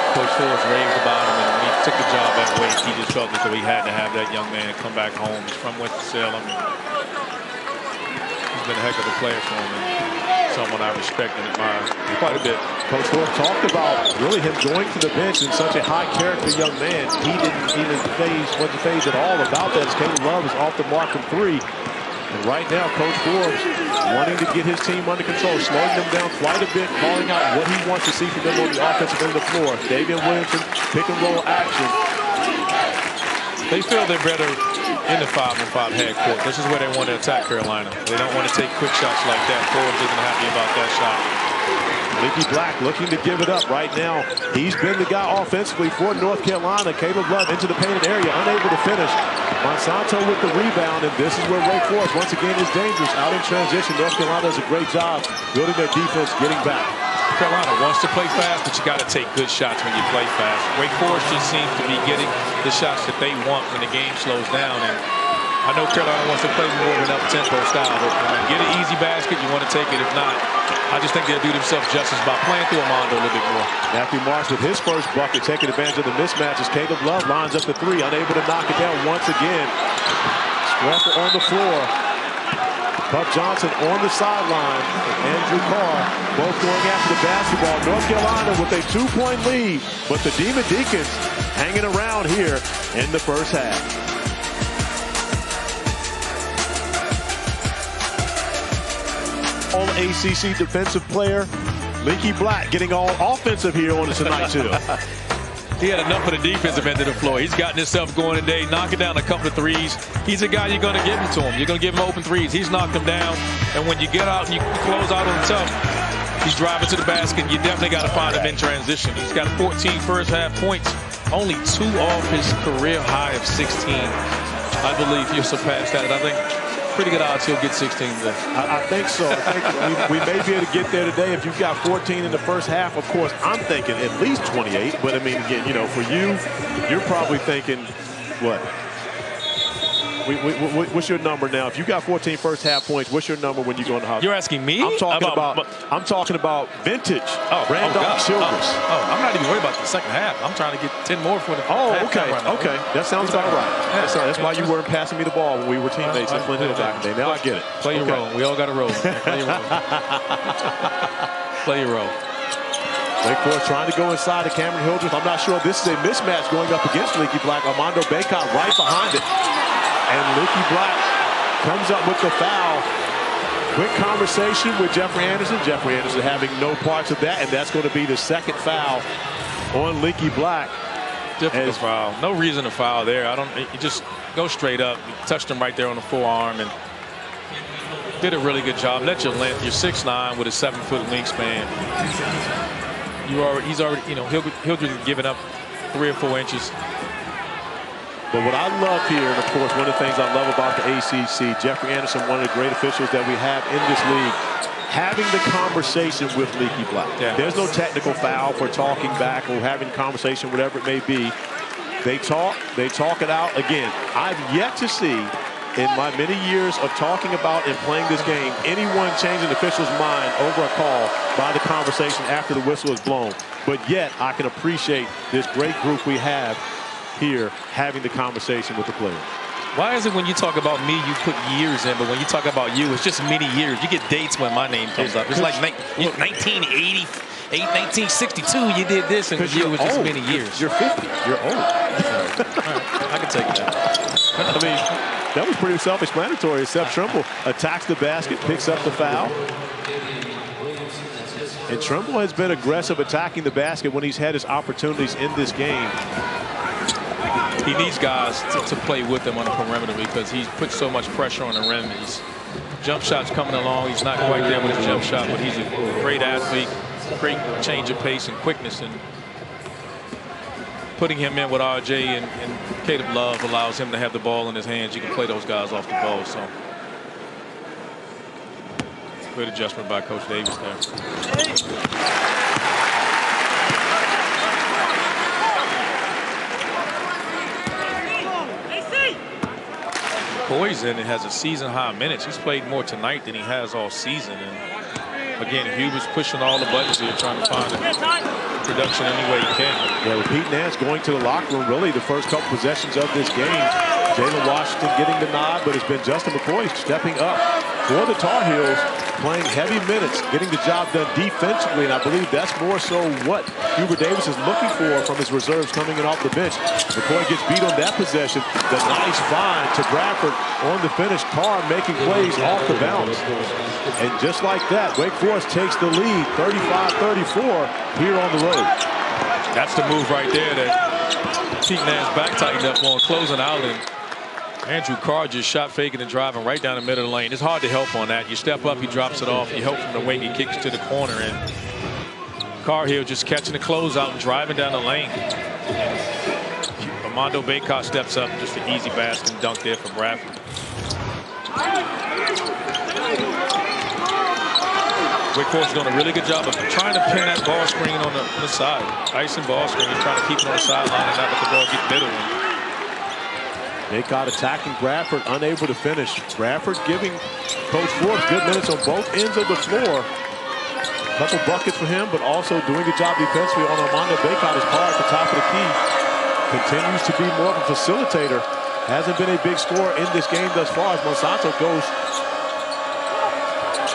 Coach Forrest raved about him, and when he took the job at Wake, he just felt as though he had to have that young man come back home. He's from Winston-Salem. He's been a heck of a player for him, and someone I respect and admire quite a bit. Coach Forrest talked about really him going to the bench in such a high-character young man. He didn't even wasn't phased at all about that. As Caleb Love is off the mark from 3. And right now, Coach Forbes wanting to get his team under control, slowing them down quite a bit, calling out what he wants to see from them on the offensive end of the floor. Daivien Williamson, pick and roll action. They feel they're better in the 5-on-5 half court. This is where they want to attack Carolina. They don't want to take quick shots like that. Forbes isn't happy about that shot. Leaky Black looking to give it up right now. He's been the guy offensively for North Carolina. Caleb Love into the painted area, unable to finish. Monsanto with the rebound, and this is where Wake Forest once again is dangerous. Out in transition, North Carolina does a great job building their defense, getting back. Carolina wants to play fast, but you got to take good shots when you play fast. Wake Forest just seems to be getting the shots that they want when the game slows down. And I know Carolina wants to play more of an up-tempo style, but when you get an easy basket, you want to take it. If not, I just think they'll do themselves justice by playing through Armando a little bit more. Matthew Marks with his first bucket, taking advantage of the mismatches. Caleb Love lines up the 3, unable to knock it down once again. Scrapper on the floor. Puck Johnson on the sideline. Andrew Carr both going after the basketball. North Carolina with a 2-point lead, but the Demon Deacons hanging around here in the first half. All ACC defensive player, Leaky Black, getting all offensive here on tonight too. He had enough of the defensive end of the floor. He's gotten himself going today, knocking down a couple of threes. He's a guy you're going to give him to him. You're going to give him open threes. He's knocked them down. And when you get out and you close out on tough, he's driving to the basket. You definitely got to find him in transition. He's got 14 first half points, only 2 off his career high of 16. I believe he'll surpass that. And I think pretty good odds he'll get 16 today. I think so. I think we may be able to get there today. If you've got 14 in the first half, of course, I'm thinking at least 28. But, I mean, again, you know, for you, you're probably thinking, what? What's your number now? If you got 14 first half points, what's your number when you go in the house? You're asking me? I'm talking about vintage. Randolph Childress. I'm not even worried about the second half. I'm trying to get 10 more for the okay. That sounds about right. Yeah, that's why you weren't passing me the ball when we were teammates at Flint Hill back in the day. Now I get it. Play your role. We all got a role. Play your role. Play your role. Wake Forest trying to go inside to Cameron Hildreth. I'm not sure if this is a mismatch going up against Leaky Black. Armando Bacot right behind it. And Leaky Black comes up with the foul. Quick conversation with Jeffrey Anderson. Jeffrey Anderson having no parts of that, and that's going to be the second foul on Leaky Black. Difficult foul. No reason to foul there. You just go straight up. You touched him right there on the forearm and did a really good job. Let your length. You're 6'9" with a 7-foot wingspan. He's already, you know, Hildreth giving up 3 or 4 inches. But what I love here, and of course, one of the things I love about the ACC, Jeffrey Anderson, one of the great officials that we have in this league, having the conversation with Leaky Black. Yeah. There's no technical foul for talking back or having conversation, whatever it may be. They talk it out. Again, I've yet to see in my many years of talking about and playing this game, anyone change an official's mind over a call by the conversation after the whistle is blown. But yet, I can appreciate this great group we have here having the conversation with the players. Why is it when you talk about me, you put years in, but when you talk about you, it's just many years? You get dates when my name comes up. It's like 1980, 1962, you did this, and you was just many years. You're 50. You're old. I can take that. I mean, that was pretty self-explanatory. Seth Trimble attacks the basket, picks up the foul. And Trimble has been aggressive attacking the basket when he's had his opportunities in this game. He needs guys to play with him on the perimeter because he's put so much pressure on the rim. His jump shot's coming along. He's not quite there with his jump shot, but he's a great athlete, great change of pace and quickness. And putting him in with RJ and Caleb Love allows him to have the ball in his hands. You can play those guys off the ball. So great adjustment by Coach Davis there. Poison has a season high minutes. He's played more tonight than he has all season. And again, Huber's pushing all the buttons here, trying to find production any way he can. Yeah, with Pete Nance going to the locker room, really the first couple possessions of this game, Jalen Washington getting the nod, but it's been Justin McCoy stepping up for the Tar Heels, playing heavy minutes, getting the job done defensively, and I believe that's more so what Hubert Davis is looking for from his reserves coming in off the bench. McCoy gets beat on that possession. The nice find to Bradford on the finish. Carr making plays off the bounce. And just like that, Wake Forest takes the lead, 35-34 here on the road. That's the move right there that Pete Nance back tightened up on, closing out, and Andrew Carr just shot faking and driving right down the middle of the lane. It's hard to help on that. You step up, he drops it off. You help from the wing, he kicks to the corner, and Carr here just catching the closeout and driving down the lane. And Armando Bacot steps up, just an easy basket and dunk there for Bradford. Wake Forest is doing a really good job of trying to pin that ball screen on the side. Icing ball screen, trying to keep it on the sideline and not let the ball get middle. Bacot attacking Bradford, unable to finish. Bradford giving Coach Forbes good minutes on both ends of the floor. A couple buckets for him, but also doing a job defensively on Armando Bacot. His car at the top of the key continues to be more of a facilitator. Hasn't been a big scorer in this game thus far as Monsanto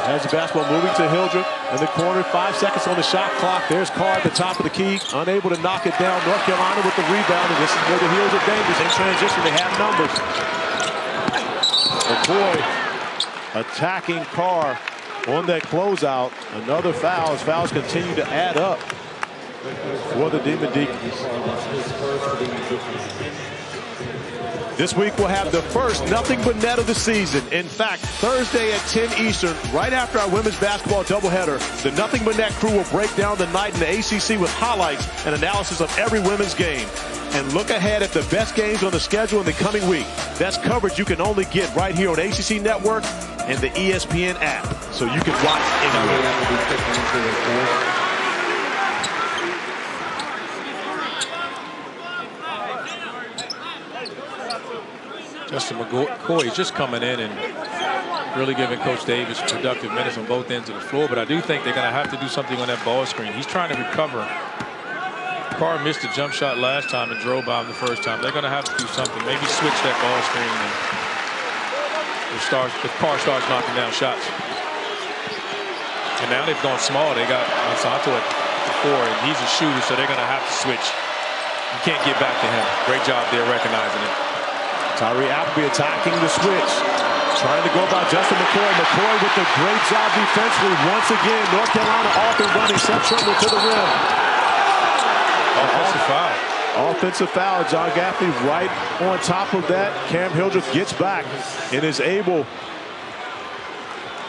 has the basketball moving to Hildreth in the corner. 5 seconds on the shot clock. There's Carr at the top of the key, unable to knock it down. North Carolina with the rebound, and this is where the Heels are dangerous in transition. They have numbers. McCoy attacking Carr on that closeout. Another foul as fouls continue to add up for the Demon Deacons. This week we'll have the first nothing but net of the season. In fact, Thursday at 10 Eastern, right after our women's basketball doubleheader, the Nothing But Net crew will break down the night in the ACC with highlights and analysis of every women's game. And look ahead at the best games on the schedule in the coming week. That's coverage you can only get right here on ACC Network and the ESPN app, so you can watch anywhere. Justin McCoy is just coming in and really giving Coach Davis productive minutes on both ends of the floor. But I do think they're going to have to do something on that ball screen. He's trying to recover. Carr missed a jump shot last time and drove by him the first time. They're going to have to do something. Maybe switch that ball screen and if Carr starts knocking down shots. And now they've gone small. They got Monsanto at the 4, and he's a shooter, so they're going to have to switch. You can't get back to him. Great job there recognizing it. Tyree Appleby attacking the switch. Trying to go by Justin McCoy. McCoy with a great job defensively. Once again, North Carolina off and running. Seth Trimble to the rim. Offensive foul. Offensive foul. John Gaffney right on top of that. Cam Hildreth gets back and is able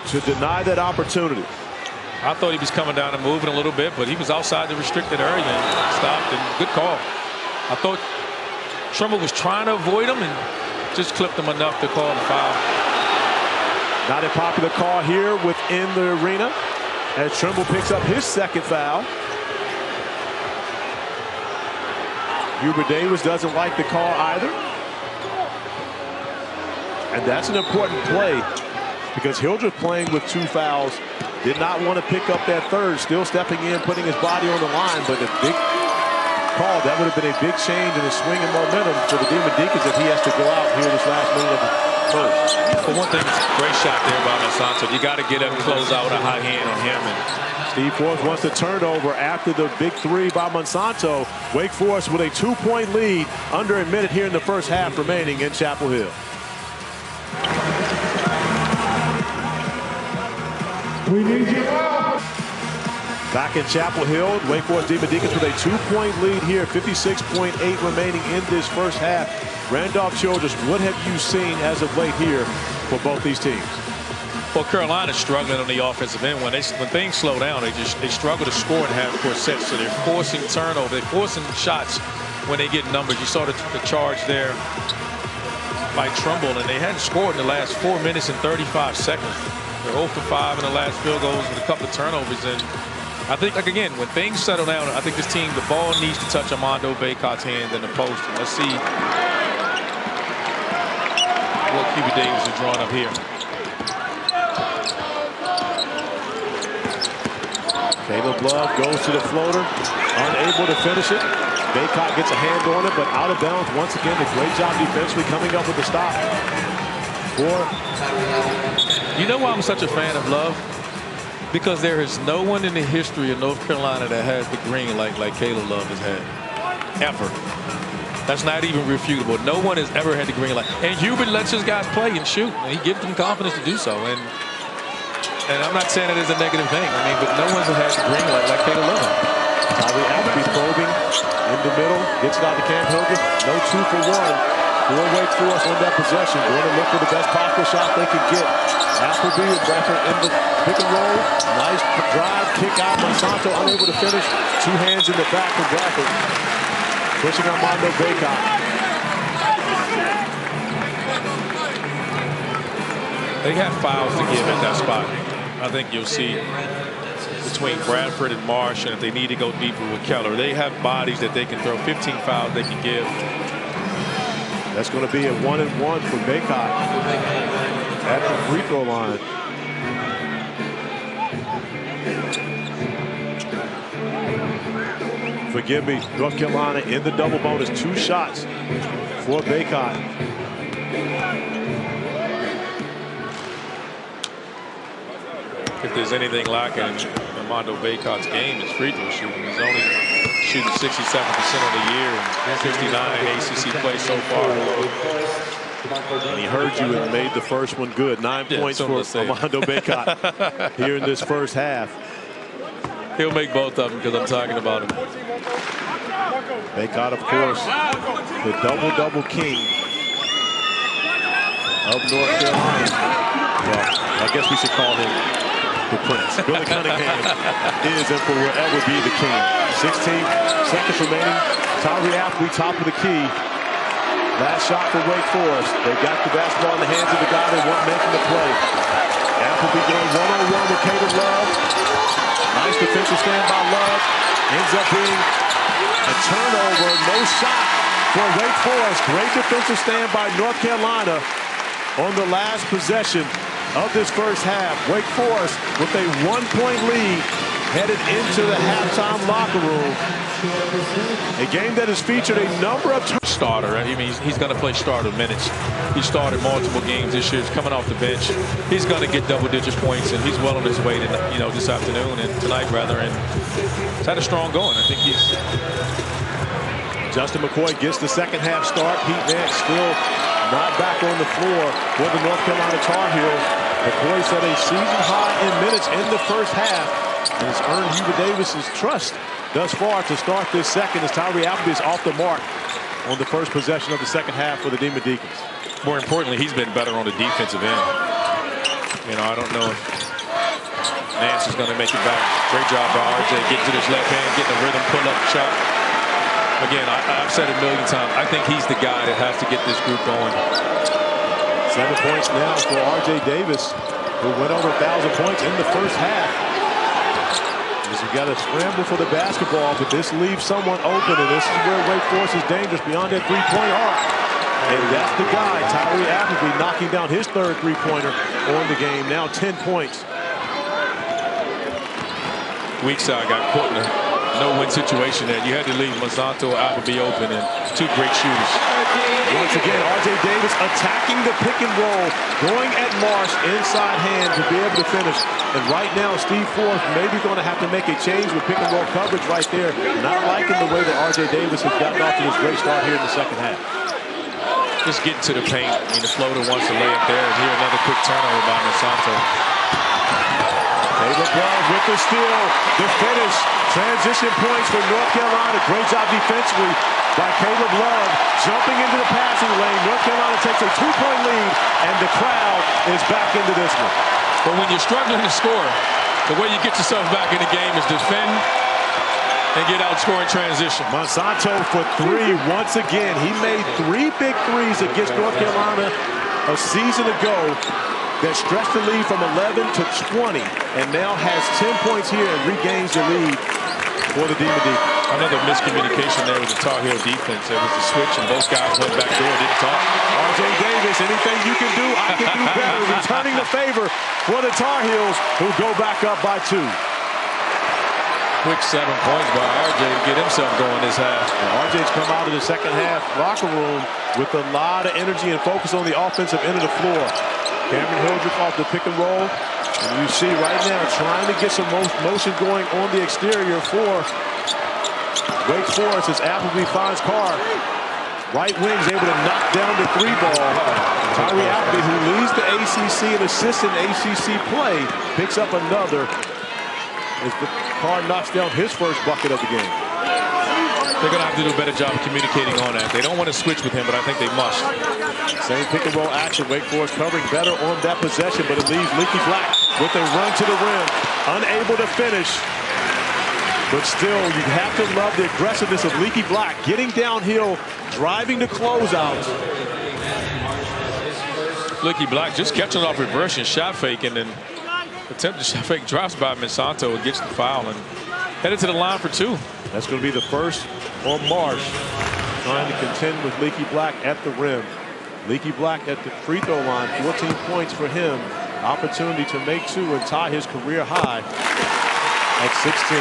to deny that opportunity. I thought he was coming down and moving a little bit, but he was outside the restricted area and stopped. And good call. I thought Trimble was trying to avoid him and just clipped him enough to call the foul. Not a popular call here within the arena as Trimble picks up his second foul. Hubert Davis doesn't like the call either. And that's an important play because Hildreth playing with 2 fouls. Did not want to pick up that third, still stepping in, putting his body on the line, but a big call. That would have been a big change in the swing and momentum for the Demon Deacons if he has to go out here this last minute of the first. For one thing, it's a great shot there by Monsanto. You got to get up and close out with a high hand on him. And Steve Forbes wants the turnover after the big 3 by Monsanto. Wake Forest with a 2-point lead, under a minute here in the first half remaining in Chapel Hill. We need you. Back in Chapel Hill, Wake Forest Demon Deacons with a 2-point lead here, 56.8 remaining in this first half. Randolph Childress, what have you seen as of late here for both these teams? Well, Carolina's struggling on the offensive end. When things slow down, they struggle to score in half-court sets. So they're forcing turnover, they're forcing shots when they get numbers. You saw the charge there by Trumbull, and they hadn't scored in the last 4 minutes and 35 seconds. They're 0 for 5 in the last field goals with a couple of turnovers. And I think, like, again, when things settle down, I think this team, the ball needs to touch Armando Bacot's hand in the post. And let's see what Cuba Davis is drawing up here. Caleb Love goes to the floater, unable to finish it. Bacot gets a hand on it, but out of bounds once again. A great job defensively coming up with the stop. You know why I'm such a fan of Love? Because there is no one in the history of North Carolina that has the green like Caleb Love has had. Ever. That's not even refutable. No one has ever had the green light. And Hubert lets his guys play and shoot. And he gives them confidence to do so. And I'm not saying it is a negative thing. I mean, but no one's had the green light like Caleb Love. Tyler Appleby probing in the middle. Gets it out to Cam Hilgert. No 2 for 1. For Wake Forest on that possession. Going to look for the best possible shot they could get. Appleby and Bradford in the pick and roll. Nice drive, kick out. Monsanto unable to finish. 2 hands in the back for Bradford. Pushing Armando Bacot. They have fouls to give at that spot. I think you'll see between Bradford and Marsh, and if they need to go deeper with Keller, they have bodies that they can throw. 15 fouls they can give. That's going to be a 1-and-1 for Bacot at the free throw line. Forgive me, North Carolina in the double bonus. 2 shots for Bacot. If there's anything lacking in Armando Bacot's game, it's free throw shooting. He's only shooting 67% on the year and 69 in ACC play so far. And he heard you and made the first one good. 9 points for Armando Bacot here in this first half. He'll make both of them because I'm talking about him. Bacot, of course, the double-double king of North Carolina. Well, I guess we should call him the Prince. Billy Cunningham is and will forever be the king. 16 seconds remaining. Tyree Appleby, top of the key. Last shot for Wake Forest. They got the basketball in the hands of the guy they weren't making the play. Appleby going one-on-one with Caleb Love. Nice defensive stand by Love. Ends up being a turnover. No shot for Wake Forest. Great defensive stand by North Carolina on the last possession of this first half. Wake Forest with a 1-point lead headed into the halftime locker room. A game that has featured a number of starter. I mean, he's going to play starter minutes. He started multiple games this year. He's coming off the bench. He's going to get double-digit points, and he's well on his way to, this afternoon and tonight rather. And he's had a strong going. I think he's. Justin McCoy gets the second half start. Pete Nance still not back on the floor for the North Carolina Tar Heels. McCoy set a season high in minutes in the first half, and it's earned Hubert Davis's trust thus far to start this second as Tyree Appleby is off the mark on the first possession of the second half for the Demon Deacons. More importantly, he's been better on the defensive end. I don't know if Nance is going to make it back. Great job by RJ getting to this left hand, getting a rhythm pull-up shot. Again, I've said it a million times. I think he's the guy that has to get this group going. 7 points now for RJ Davis, who went over 1,000 points in the first half. You got to scramble for the basketball, but this leaves someone open, and this is where Wake Forest is dangerous beyond that three-point arc. And that's the guy, Tyree Appleby, knocking down his third three-pointer on the game. Now 10 points. Weak side got caught in a no-win situation there. You had to leave Monsanto or Appleby open, and 2 great shooters. Once again, RJ Davis attacking the pick and roll, going at Marsh inside hand to be able to finish. And right now, Steve Forth maybe going to have to make a change with pick and roll coverage right there. Not liking the way that RJ Davis has gotten off to this great start here in the second half. Just getting to the paint. I mean, the floater wants to lay it there. And here another quick turnover by Monsanto. Caleb Love with the steal, the finish. Transition points for North Carolina. Great job defensively by Caleb Love. Jumping into the passing lane. North Carolina takes a 2-point lead, and the crowd is back into this one. But when you're struggling to score, the way you get yourself back in the game is defend and get out scoring transition. Monsanto for 3 once again. He made 3 big threes against North Carolina a season ago that stretched the lead from 11 to 20, and now has 10 points here and regains the lead for the Demon Deacons. Another miscommunication there with the Tar Heel defense. There was a switch, and both guys went back door, didn't talk. R.J. Davis, anything you can do, I can do better. Returning the favor for the Tar Heels, who go back up by 2. Quick 7 points by R.J. to get himself going this half. R.J.'s come out of the second half locker room with a lot of energy and focus on the offensive end of the floor. Cameron Hildreth off the pick and roll. And you see right now trying to get some motion going on the exterior for Wake Forest as Appleby finds Carr. Right wing's able to knock down the 3 ball. Tyree Appleby, who leads the ACC and assists in ACC play, picks up another as the Carr knocks down his first bucket of the game. They're going to have to do a better job of communicating on that. They don't want to switch with him, but I think they must. Same pick and roll action. Wake Forest covering better on that possession, but it leaves Leaky Black with a run to the rim. Unable to finish. But still, you have to love the aggressiveness of Leaky Black. Getting downhill, driving to closeouts. Leaky Black just catching off reverse and shot fake, and then attempted shot fake, drops by Monsanto and gets the foul and headed to the line for 2. That's going to be the first on Marsh, trying to contend with Leaky Black at the rim. Leaky Black at the free throw line, 14 points for him. Opportunity to make 2 and tie his career high at 16.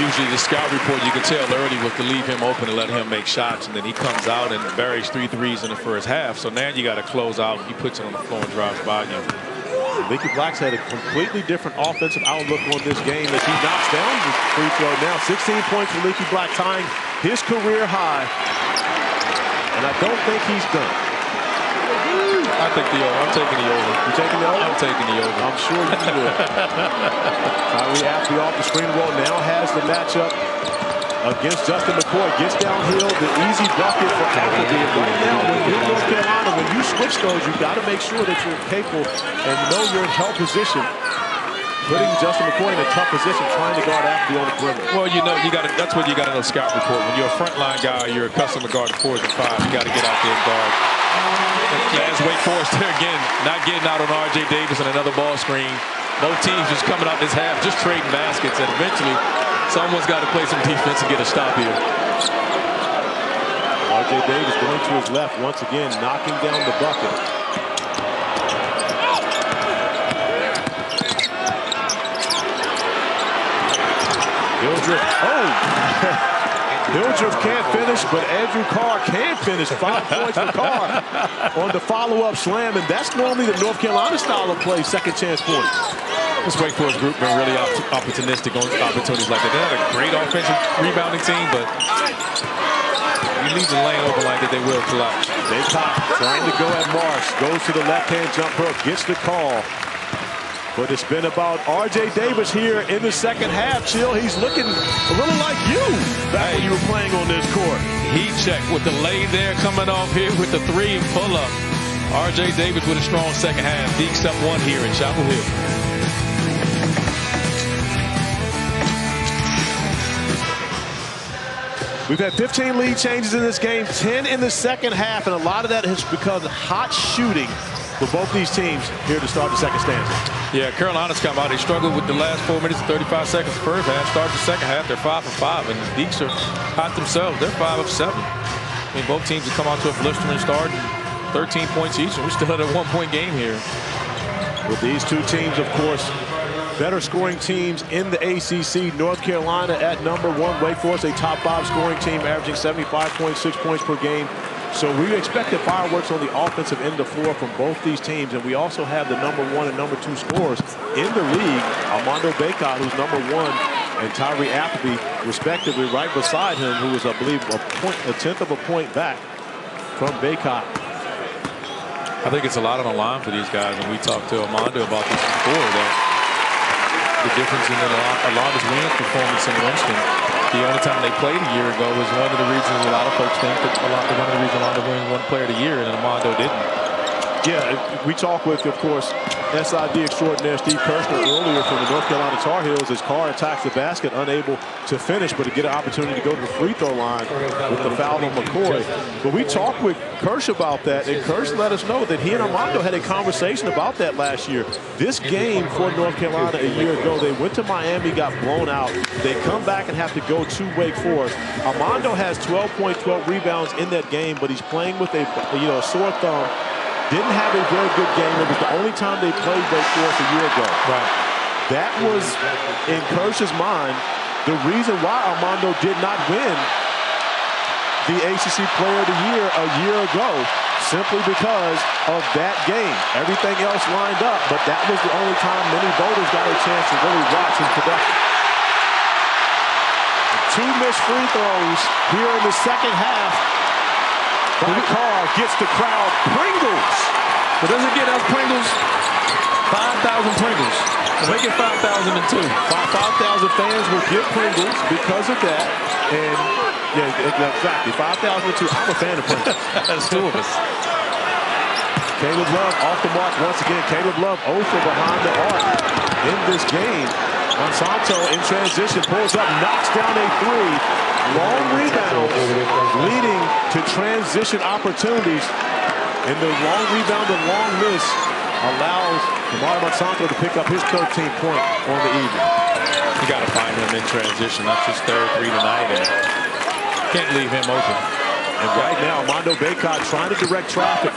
Usually the scout report, you can tell early, was to leave him open and let him make shots, and then he comes out and buries 3 threes in the first half. So now you got to close out. He puts it on the floor and drives by you. Leaky Black's had a completely different offensive outlook on this game as he knocks down the free throw. Now 16 points for Leaky Black, tying his career high. And I don't think he's done. I think the over. I'm taking the over. You taking the over? I'm taking the over. I'm sure you will. Tyree Appleby off the screen roll now has the matchup against Justin McCoy. Gets downhill, the easy bucket for Appleby. Right now, when you're North Carolina, when you switch those, you've got to make sure that you're capable and know you're in help position. Putting Justin McCoy in a tough position, trying to guard Appleby on the perimeter. Well, you know, that's what you got to know scout report. When you're a frontline guy, you're accustomed to guarding 4s and 5s. You got to get out there and guard. As Wake Forest there again, not getting out on R.J. Davis and another ball screen. Both teams just coming out this half, just trading baskets, and eventually someone's got to play some defense and get a stop here. R.J. Davis going to his left once again, knocking down the bucket. Hildreth, Hildreth can't finish, but Andrew Carr can finish. 5 points for Carr on the follow-up slam, and that's normally the North Carolina style of play, second chance points. This Wake Forest group been really opportunistic on opportunities like that. They're not a great offensive rebounding team, but you leave the lane open like that, they will collapse. Baycott trying to go at Marsh, goes to the left-hand jump hook, gets the call. But it's been about R.J. Davis here in the second half. Chill, he's looking a little like you back when you were playing on this court. Heat check with the lay there coming off here with the 3 and pull up. R.J. Davis with a strong second half. Deeks up 1 here in Chapel Hill. We've had 15 lead changes in this game, 10 in the second half, and a lot of that is because of hot shooting for both these teams here to start the second stanza. Yeah, Carolina's come out. They struggled with the last 4 minutes and 35 seconds first half. Start the second half, they're 5 for 5, and the Deeks are hot themselves. They're 5 of 7. I mean, both teams have come out to a blistering start, 13 points each, and we're still at a 1-point game here. With these two teams, of course, better scoring teams in the ACC. North Carolina at number 1. Wake Forest, a top 5 scoring team, averaging 75.6 points per game. So we expected fireworks on the offensive end of the floor from both these teams. And we also have the number 1 and number 2 scorers in the league. Armando Baycott, who's number 1, and Tyree Appleby, respectively, right beside him, who was, I believe, a tenth of a point back from Baycott. I think it's a lot on the line for these guys. And we talked to Armando about this before, that the difference in Alonda's Williams performance in Winston, the only time they played a year ago, was one of the reasons a lot of folks think that one of the reasons Alonda Williams won Player of the Year and Armando didn't. Yeah, we talk with, of course, SID extraordinaire Steve Kirshner earlier from the North Carolina Tar Heels as Carr attacks the basket, unable to finish, but to get an opportunity to go to the free throw line with the foul on McCoy. But we talked with Kirsch about that, and Kirsch let us know that he and Armando had a conversation about that last year. This game for North Carolina a year ago, they went to Miami, got blown out. They come back and have to go to Wake Forest. Armando has 12 rebounds in that game, but he's playing with a sore thumb. Didn't have a very good game. It was the only time they played Wake Forest a year ago. Right. That was, in Kirsch's mind, the reason why Armando did not win the ACC Player of the Year a year ago, simply because of that game. Everything else lined up, but that was the only time many voters got a chance to really watch his production. 2 missed free throws here in the second half. By Carr gets the crowd Pringles. But doesn't get us Pringles. 5,000 Pringles. Make it 5,002. 5,000 fans will get Pringles because of that. And yeah, exactly. 5,002. I'm a fan of Pringles. That's 2 of us. Caleb Love off the mark once again. Caleb Love 0 for behind the arc in this game. Monsanto in transition pulls up, knocks down a 3. Long rebound leading to transition opportunities. And the long rebound and long miss allows Mario Monsanto to pick up his 13th point on the evening. You got to find him in transition. That's his 3rd 3 tonight. And can't leave him open. And right now, Armando Bacot trying to direct traffic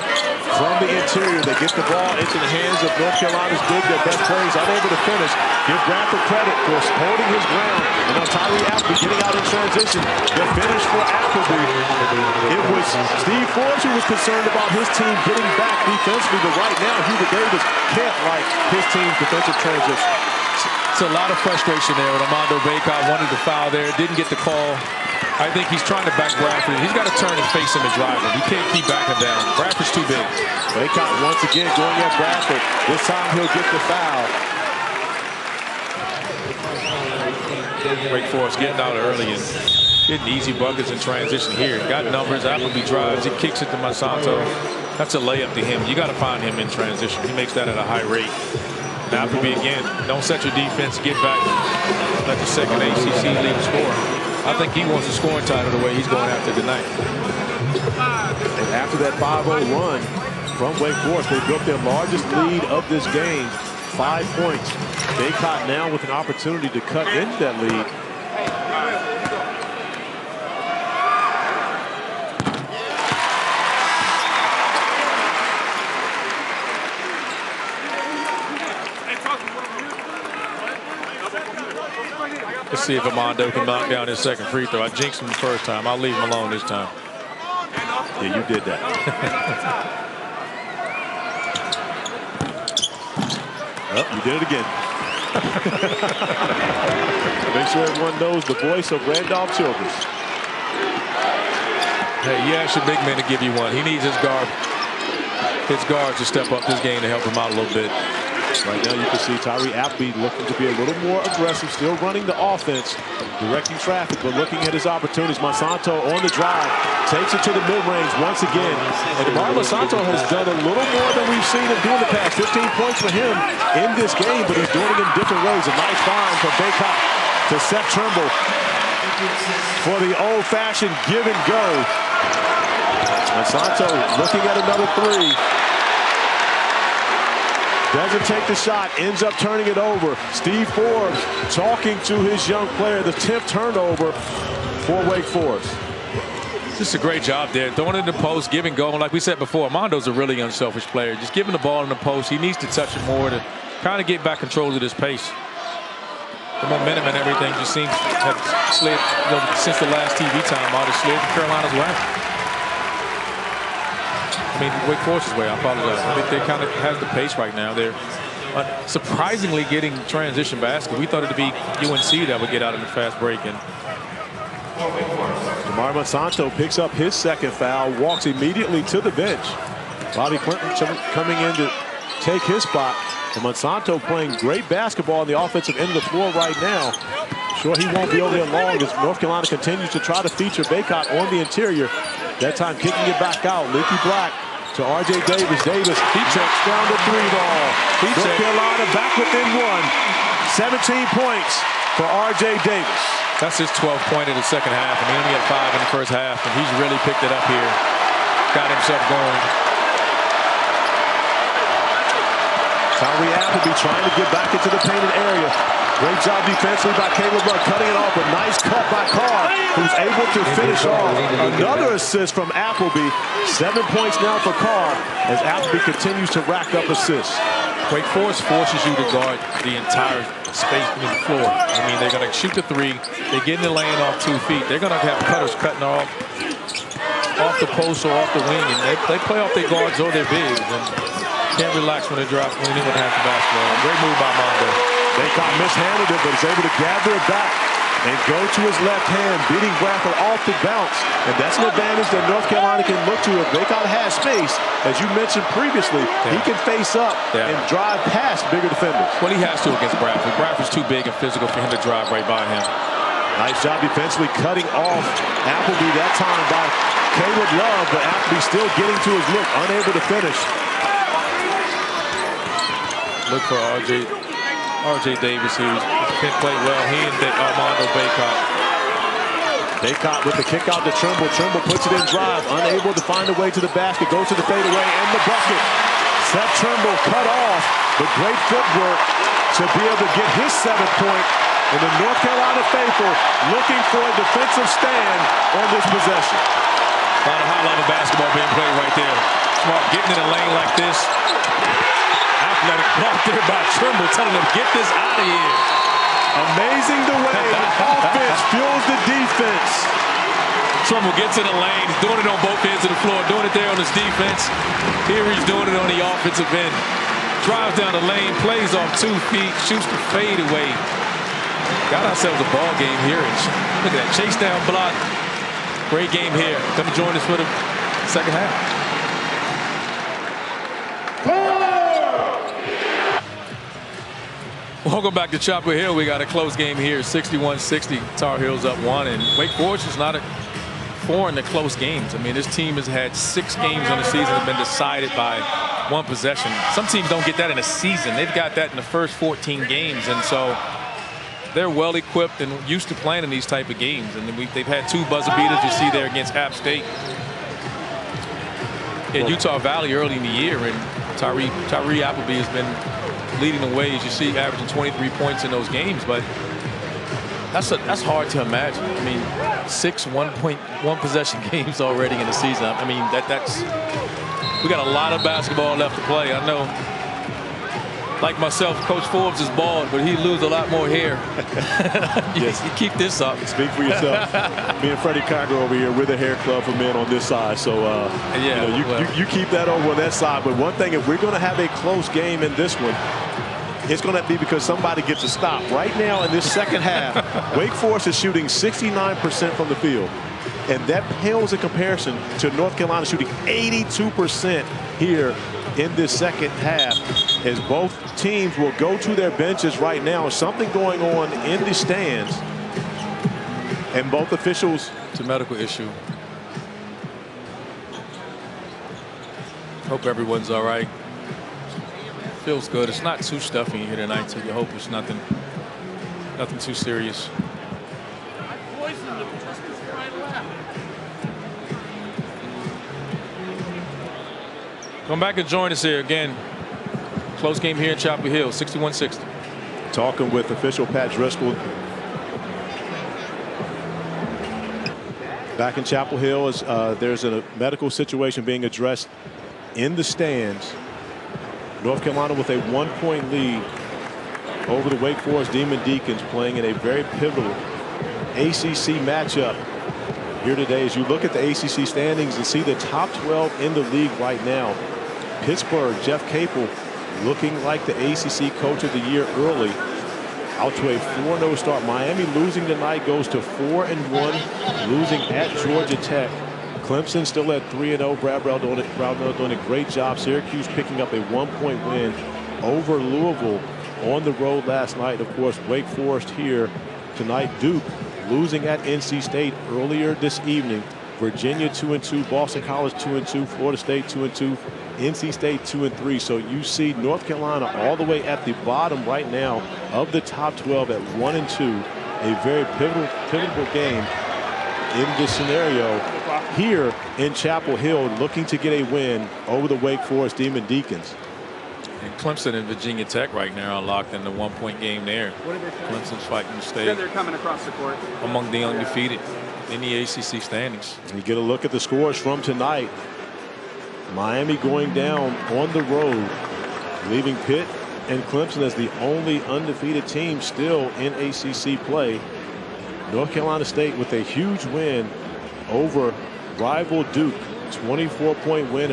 from the interior. They get the ball into the hands of North Carolina's big, their best players, unable to finish. Give Bradford credit for holding his ground. And now Tyree Appleby getting out in transition. The finish for Appleby. It was Steve Forbes who was concerned about his team getting back defensively, but right now Hubert Davis can't like his team's defensive transition. It's a lot of frustration there with Armando Bacot. Wanted to foul there, didn't get the call. I think he's trying to back Bradford. He's got to turn and face him and drive him. He can't keep backing down. Bradford's too big. Bacot once again going at Bradford. This time he'll get the foul. Wake Forest getting out early and getting easy buckets in transition here. Got numbers. Appleby drives. He kicks it to Monsanto. That's a layup to him. You got to find him in transition. He makes that at a high rate. Now Appleby again. Don't set your defense. Get back. Let the second ACC lead score. I think he wants the scoring title the way he's going after tonight. And after that 5-0 run from Wake Forest, they built their largest lead of this game, 5 points. Bacot now with an opportunity to cut into that lead. Let's see if Armando can knock down his second free throw. I jinxed him the first time. I'll leave him alone this time. Yeah, you did that. Oh, you did it again. Make sure everyone knows the voice of Randolph Childress. Hey, you ask your big man to give you one. He needs his guards to step up this game to help him out a little bit. Right now you can see Tyree Appleby looking to be a little more aggressive, still running the offense, directing traffic, but looking at his opportunities. Monsanto on the drive, takes it to the mid-range once again. And Mario Monsanto has done a little more than we've seen him do in the past. 15 points for him in this game, but he's doing it in different ways. A nice find from Bacot to Seth Trimble for the old-fashioned give and go. Monsanto looking at another 3. Doesn't take the shot, ends up turning it over. Steve Forbes talking to his young player, the 10th turnover for Wake Forest. Just a great job there. Throwing it in the post, giving go. Like we said before, Armando's a really unselfish player. Just giving the ball in the post. He needs to touch it more to kind of get back control of this pace. The momentum and everything just seems to have slid since the last TV time out. It slid Carolina's way. I mean, Wake Forest's way. I apologize. I think they kind of have the pace right now. They're surprisingly getting transition basket. We thought it'd be UNC that would get out in the fast break. And Mario Monsanto picks up his second foul, walks immediately to the bench. Bobby Clinton coming in to take his spot. And Monsanto playing great basketball on the offensive end of the floor right now. Sure, he won't be over there long as North Carolina continues to try to feature Bacot on the interior. That time kicking it back out. Leaky Black to R.J. Davis. Davis, he checks down the 3-ball. North Carolina back within 1. 17 points for R.J. Davis. That's his 12th point in the second half. I mean, he only had 5 in the first half, and he's really picked it up here. Got himself going. Tyree Appleby trying to get back into the painted area. Great job defensively by Caleb Love, cutting it off. A nice cut by Carr, who's able to finish off. Another assist from Appleby. 7 points now for Carr as Appleby continues to rack up assists. Wake Forest forces you to guard the entire space in the floor. I mean, they're going to shoot the 3. They get in the lane off 2 feet. They're going to have cutters cutting off the post or off the wing, and they play off their guards or their bigs. And can't relax when they drop when anyone has the basketball. Great move by Mondo. Baycott mishandled it, but is able to gather it back and go to his left hand, beating Bradford off the bounce. And that's an advantage that North Carolina can look to if Baycott has space. As you mentioned previously, he can face up and drive past bigger defenders. Well, he has to against Bradford. Bradford's too big and physical for him to drive right by him. Nice job defensively cutting off Appleby that time by Caleb Love, but Appleby still getting to his look, unable to finish. Look for R.J. Davis, who's played well. He and Armando Baycott. Baycott with the kick out to Trimble. Trimble puts it in drive, unable to find a way to the basket. Goes to the fadeaway and the bucket. Seth Trimble cut off, but great footwork to be able to get his 7th point. And the North Carolina faithful looking for a defensive stand on this possession. A lot of high-level basketball being played right there. Smart getting in a lane like this. Athletic block there by Trimble, telling him, get this out of here. Amazing the way the offense fuels the defense. Trimble gets in the lane. He's doing it on both ends of the floor, doing it there on his defense. Here he's doing it on the offensive end. Drives down the lane, plays off 2 feet, shoots the fade away. Got ourselves a ball game here. Look at that chase down block. Great game here. Come join us for the second half. Welcome back to Chapel Hill. We got a close game here, 61-60. Tar Heels up 1, and Wake Forest is not foreign to close games. I mean, this team has had 6 games in the season that have been decided by 1 possession. Some teams don't get that in a season. They've got that in the first 14 games, and so they're well equipped and used to playing in these type of games. And they've had 2 buzzer beaters you see there against App State and Utah Valley early in the year, and Tyree Appleby has been leading the way, as you see, averaging 23 points in those games. But that's hard to imagine. I mean, 6 1 possession games already in the season. I mean, we got a lot of basketball left to play. I know, like myself, Coach Forbes is bald, but he lose a lot more hair. Yes. You keep this up. Speak for yourself. Me and Freddie Conger over here, we're the hair club for men on this side. So you keep that over on that side. But one thing, if we're going to have a close game in this one, it's going to be because somebody gets a stop. Right now in this second half, Wake Forest is shooting 69% from the field. And that pales in comparison to North Carolina shooting 82% here in this second half, as both teams will go to their benches right now. Something going on in the stands, and both officials. It's a medical issue. Hope everyone's all right. Feels good. It's not too stuffy here tonight, so you hope it's nothing too serious. Come back and join us here again. Close game here in Chapel Hill, 61-60. Talking with official Pat Driscoll. Back in Chapel Hill, as there's a medical situation being addressed in the stands. North Carolina with a 1-point lead over the Wake Forest Demon Deacons, playing in a very pivotal ACC matchup here today. As you look at the ACC standings and see the top 12 in the league right now, Pittsburgh, Jeff Capel looking like the ACC Coach of the Year early, out to a 4-0 start. Miami losing tonight, goes to 4-1, losing at Georgia Tech. Clemson still at 3-0. Brad Brown doing a great job. Syracuse picking up a 1-point win over Louisville on the road last night. Of course, Wake Forest here tonight. Duke losing at NC State earlier this evening, Virginia 2-2, Boston College 2-2, Florida State 2-2, NC State 2-3. So you see North Carolina all the way at the bottom right now of the top 12 at 1-2. A very pivotal game in this scenario here in Chapel Hill, looking to get a win over the Wake Forest Demon Deacons. And Clemson and Virginia Tech right now are locked in the 1-point game there. Clemson's fighting to stay they're coming across the court among the undefeated in the ACC standings. And you get a look at the scores from tonight. Miami going down on the road, leaving Pitt and Clemson as the only undefeated team still in ACC play. North Carolina State with a huge win over rival Duke, 24-point win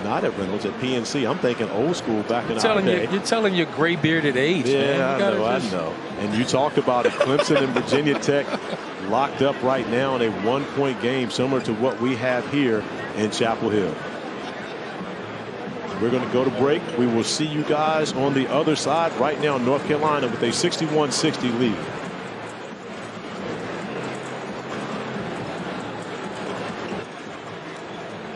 not at Reynolds, at PNC. I'm thinking old school back in our day. You're telling your gray bearded age. Yeah, man. I know. And you talked about it. Clemson and Virginia Tech locked up right now in a 1-point game, similar to what we have here in Chapel Hill. We're going to go to break. We will see you guys on the other side. Right now, North Carolina with a 61-60 lead.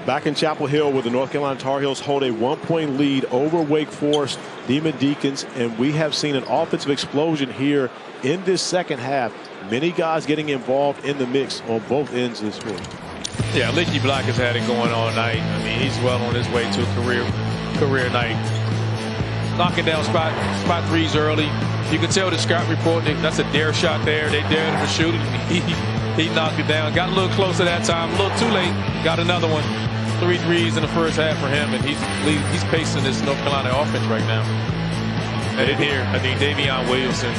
Back in Chapel Hill, where the North Carolina Tar Heels hold a 1-point lead over Wake Forest Demon Deacons, and we have seen an offensive explosion here in this second half. Many guys getting involved in the mix on both ends of the score. Yeah, Leaky Black has had it going all night. I mean, he's well on his way to a career night. Knocking down spot threes early. You can tell the scout report that's a dare shot there. They dared him to shoot it. He knocked it down. Got a little closer that time. A little too late. Got another one. 3 threes in the first half for him, and he's pacing this North Carolina offense right now. Headed here, I think Daivien Williamson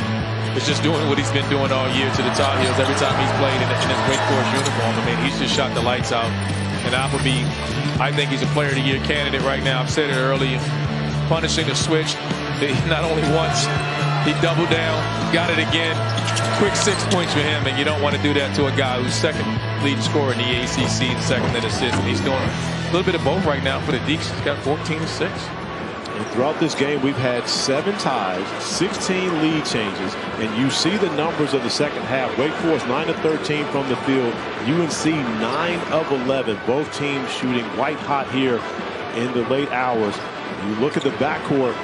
is just doing what he's been doing all year to the Tar Heels every time he's played in his Wake Forest uniform. I mean, he's just shot the lights out. And Appleby, I think he's a Player of the Year candidate right now. I've said it early, punishing the switch. Not only once, he doubled down, got it again. Quick 6 points for him, and you don't want to do that to a guy who's second leading scorer in the ACC and second in assists. And he's doing a little bit of both right now for the Deeks. He's got 14 assists. And throughout this game, we've had 7 ties, 16 lead changes, and you see the numbers of the second half. Wake Forest 9 of 13 from the field. UNC 9 of 11. Both teams shooting white hot here in the late hours. You look at the backcourt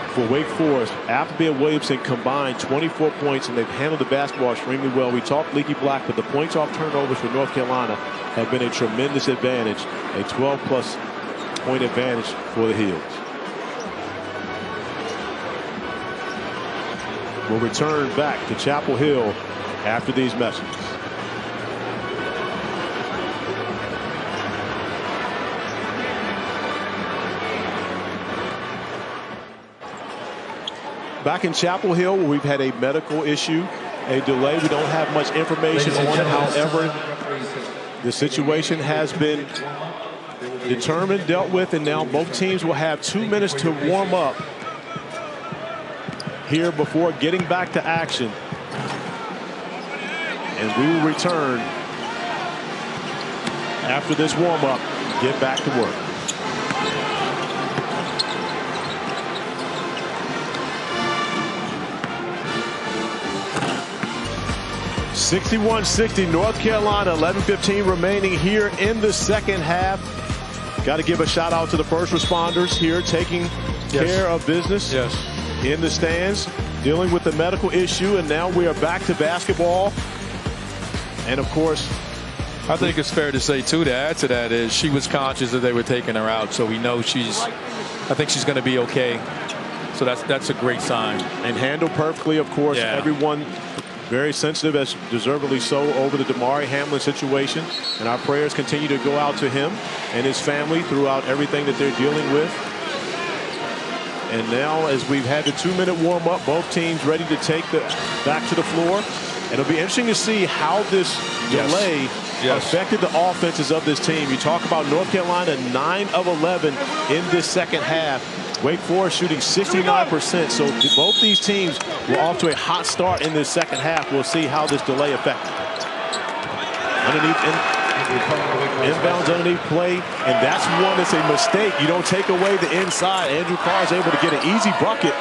for Wake Forest. Appleby and Williamson combined 24 points, and they've handled the basketball extremely well. We talked Leaky Black, but the points off turnovers for North Carolina have been a tremendous advantage, a 12-plus point advantage for the Heels. We'll return back to Chapel Hill after these messages. Back in Chapel Hill, where we've had a medical issue, a delay. We don't have much information on it. However, the situation has been determined, dealt with, and now both teams will have 2 minutes to warm up here before getting back to action. And we will return after this warm-up, get back to work. (61-60) North Carolina, 11:15 remaining here in the second half. Got to give a shout out to the first responders here taking care of business in the stands, dealing with the medical issue, and now we are back to basketball. And of course, I think it's fair to say too, to add to that, is she was conscious that they were taking her out, so we know I think she's going to be okay. So that's a great sign. And handled perfectly, of course. Everyone very sensitive, as deservedly so, over the Damari Hamlin situation. And our prayers continue to go out to him and his family throughout everything that they're dealing with. And now, as we've had the 2-minute warm-up, both teams ready to take back to the floor. And it'll be interesting to see how this delay affected the offenses of this team. You talk about North Carolina 9 of 11 in this second half. Wake Forest shooting 69%. So both these teams were off to a hot start in this second half. We'll see how this delay affected. Inbounds underneath play, and that's one that's a mistake. You don't take away the inside. Andrew Carr is able to get an easy bucket.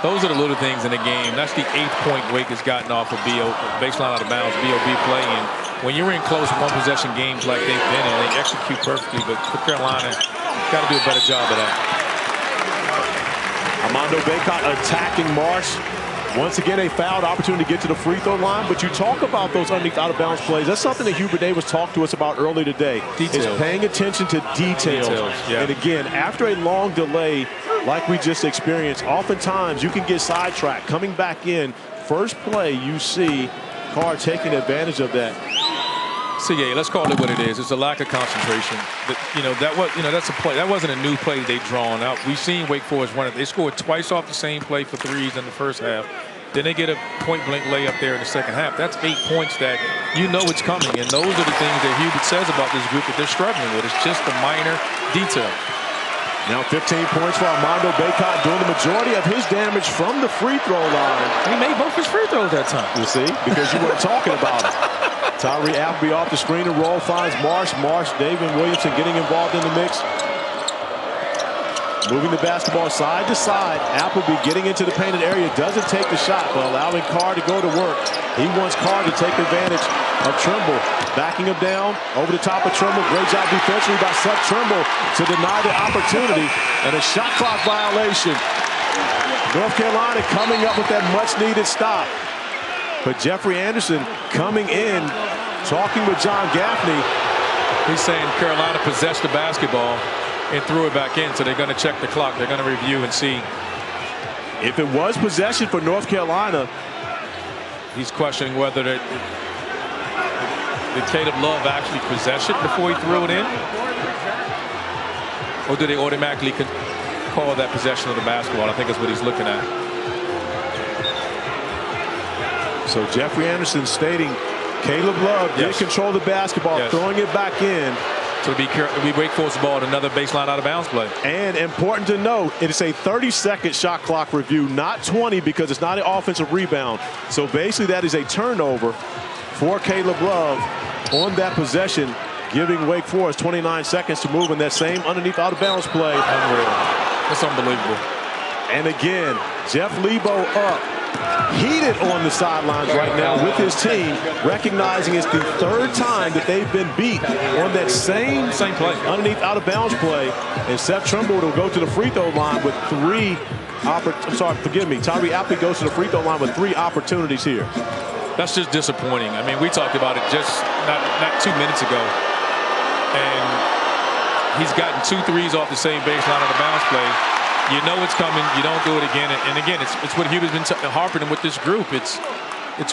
Those are the little things in the game. That's the 8th point Wake has gotten off of baseline out of bounds, BOB play, and when you're in close one-possession games like they've been in, they execute perfectly. But for Carolina, got to do a better job of that. Armando Bacot attacking Marsh. Once again, a fouled opportunity to get to the free throw line. But you talk about those underneath out-of-bounds plays. That's something that Hubert Davis talked to us about earlier today. Is paying attention to details. Yeah. And again, after a long delay like we just experienced, oftentimes you can get sidetracked. Coming back in, first play, you see Carr taking advantage of that. CA, let's call it what it is. It's a lack of concentration. That's a play. That wasn't a new play they've drawn out. We've seen Wake Forest run it. They scored twice off the same play for threes in the first half. Then they get a point-blank layup there in the second half. That's 8 points that you know it's coming. And those are the things that Hubert says about this group that they're struggling with. It's just the minor detail. Now 15 points for Armando Bacot, doing the majority of his damage from the free throw line. He made both his free throws that time. You see? Because you weren't talking about it. Tyree Appleby off the screen and roll, finds Marsh. Daivien Williamson getting involved in the mix. Moving the basketball side to side. Appleby getting into the painted area. Doesn't take the shot, but allowing Carr to go to work. He wants Carr to take advantage of Trimble. Backing him down over the top of Trimble. Great job defensively by Seth Trimble to deny the opportunity. And a shot clock violation. North Carolina coming up with that much-needed stop. But Jeffrey Anderson coming in, talking with John Gaffney. He's saying Carolina possessed the basketball and threw it back in, so they're going to check the clock. They're going to review and see. If it was possession for North Carolina, he's questioning whether did Caleb Love actually possess it before he threw it in, or did they automatically call that possession of the basketball? I think that's what he's looking at. So Jeffrey Anderson stating Caleb Love did control the basketball, throwing it back in. So we Wake Forest ball at another baseline out of bounds play. And important to note, it is a 30-second shot clock review, not 20, because it's not an offensive rebound. So basically that is a turnover for Caleb Love on that possession, giving Wake Forest 29 seconds to move in that same underneath out of bounds play. Unreal. That's unbelievable. And again, Jeff Lebo up. Heated on the sidelines right now with his team, recognizing it's the third time that they've been beat on that same play, underneath out of bounds play. And Seth Trimble will go to the free throw line with Tyree Appleby goes to the free throw line with 3 opportunities here. That's just disappointing. I mean, we talked about it just not 2 minutes ago, and he's gotten 2 threes off the same baseline out of bounds play. You know it's coming. You don't do it again. And again, it's what Hubert's been harping with this group. It's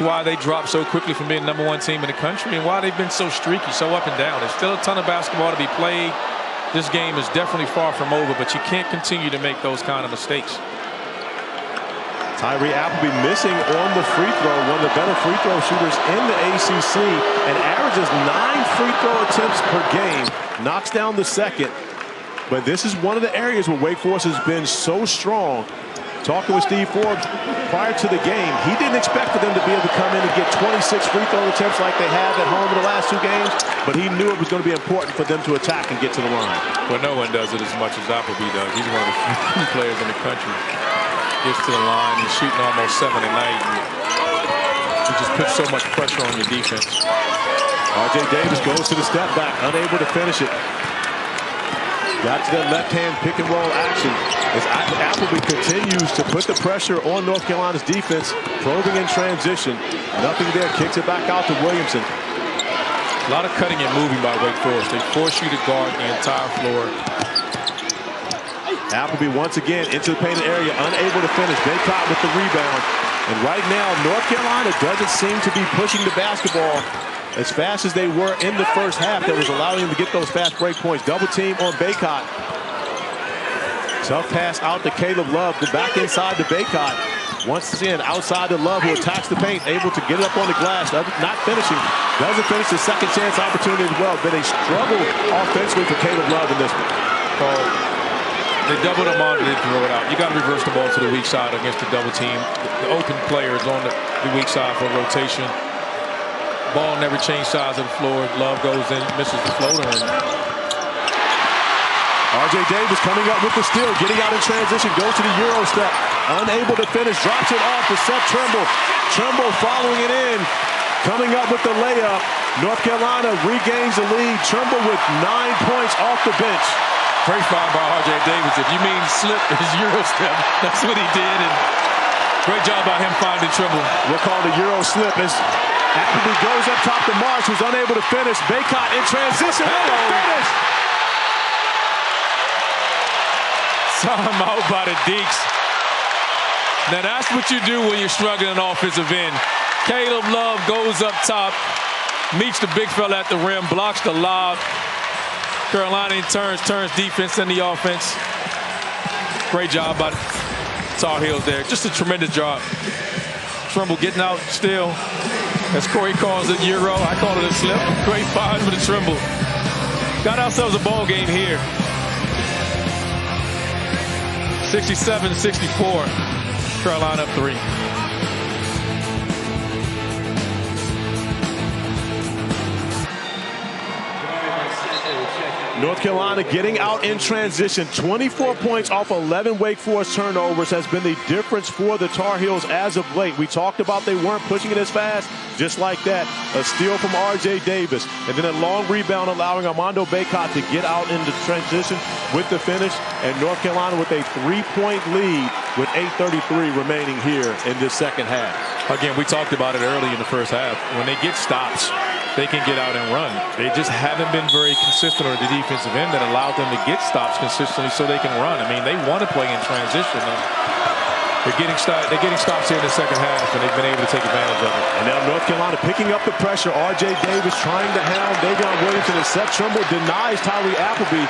why they dropped so quickly from being #1 team in the country, and why they've been so streaky, so up and down. There's still a ton of basketball to be played. This game is definitely far from over, but you can't continue to make those kind of mistakes. Tyree Appleby missing on the free throw, one of the better free throw shooters in the ACC, and averages 9 free throw attempts per game. Knocks down the second. But this is one of the areas where Wake Forest has been so strong. Talking with Steve Forbes prior to the game, he didn't expect for them to be able to come in and get 26 free throw attempts like they have at home in the last 2 games, but he knew it was going to be important for them to attack and get to the line. Well, no one does it as much as Appleby does. He's one of the few players in the country. Gets to the line and shooting almost 7 a night. And he just puts so much pressure on your defense. R.J. Davis goes to the step back, unable to finish it. Got to that left-hand pick-and-roll action as Appleby continues to put the pressure on North Carolina's defense, probing in transition. Nothing there. Kicks it back out to Williamson. A lot of cutting and moving by Wake Forest. They force you to guard the entire floor. Appleby once again into the painted area, unable to finish. Bacot with the rebound. And right now, North Carolina doesn't seem to be pushing the basketball as fast as they were in the first half. That was allowing them to get those fast break points. Double team on Bacot. Tough pass out to Caleb Love, to back inside to Bacot. Once again, outside to Love, who attacks the paint, able to get it up on the glass, not finishing. Doesn't finish the second chance opportunity as well. Been a struggle offensively for Caleb Love in this one. They doubled him on, they throw it out. You got to reverse the ball to the weak side against the double team. The open player is on the weak side for rotation. Ball never changed sides of the floor. Love goes in, misses the floater. R.J. Davis coming up with the steal, getting out in transition, goes to the Euro step. Unable to finish, drops it off to Seth Trimble. Trimble following it in, coming up with the layup. North Carolina regains the lead. Trimble with 9 points off the bench. Great foul by R.J. Davis. If you mean slip his Euro step, that's what he did. And great job by him finding Trimble. We'll call the Euro slip as Appleby goes up top to Marsh, who's unable to finish. Baycott in transition with the finish. Time out by the Deeks. Now that's what you do when you're struggling offensive end. Caleb Love goes up top, meets the big fella at the rim, blocks the lob. Carolina in turns defense in the offense. Great job by the Tar Heels there. Just a tremendous job. Trimble getting out still. As Corey calls it Euro, I call it a slip. Great find for the Trimble. Got ourselves a ball game here. 67-64. Carolina up 3. North Carolina getting out in transition. 24 points off 11 Wake Forest turnovers has been the difference for the Tar Heels as of late. We talked about they weren't pushing it as fast. Just like that, a steal from R.J. Davis. And then a long rebound allowing Armando Baycott to get out into transition with the finish. And North Carolina with a 3-point lead with 8:33 remaining here in this second half. Again, we talked about it early in the first half. When they get stops, they can get out and run. They just haven't been very consistent on the defensive end that allowed them to get stops consistently so they can run. I mean, they want to play in transition. They're getting stops here in the second half, and they've been able to take advantage of it. And now North Carolina picking up the pressure. R.J. Davis trying to hound Daivien Williamson, and Seth Trimble denies Tyree Appleby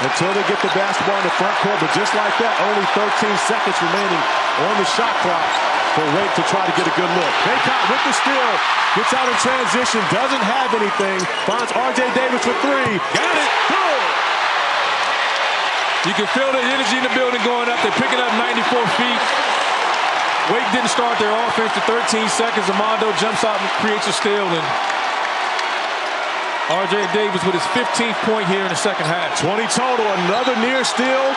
until they get the basketball in the front court. But just like that, only 13 seconds remaining on the shot clock for Wake to try to get a good look. Baycott with the steal, gets out in transition, doesn't have anything, finds R.J. Davis for 3. Got it! Good! You can feel the energy in the building going up. They're picking up 94 feet. Wake didn't start their offense to 13 seconds. Armando jumps out and creates a steal. And R.J. Davis with his 15th point here in the second half. 20 total, another near steal.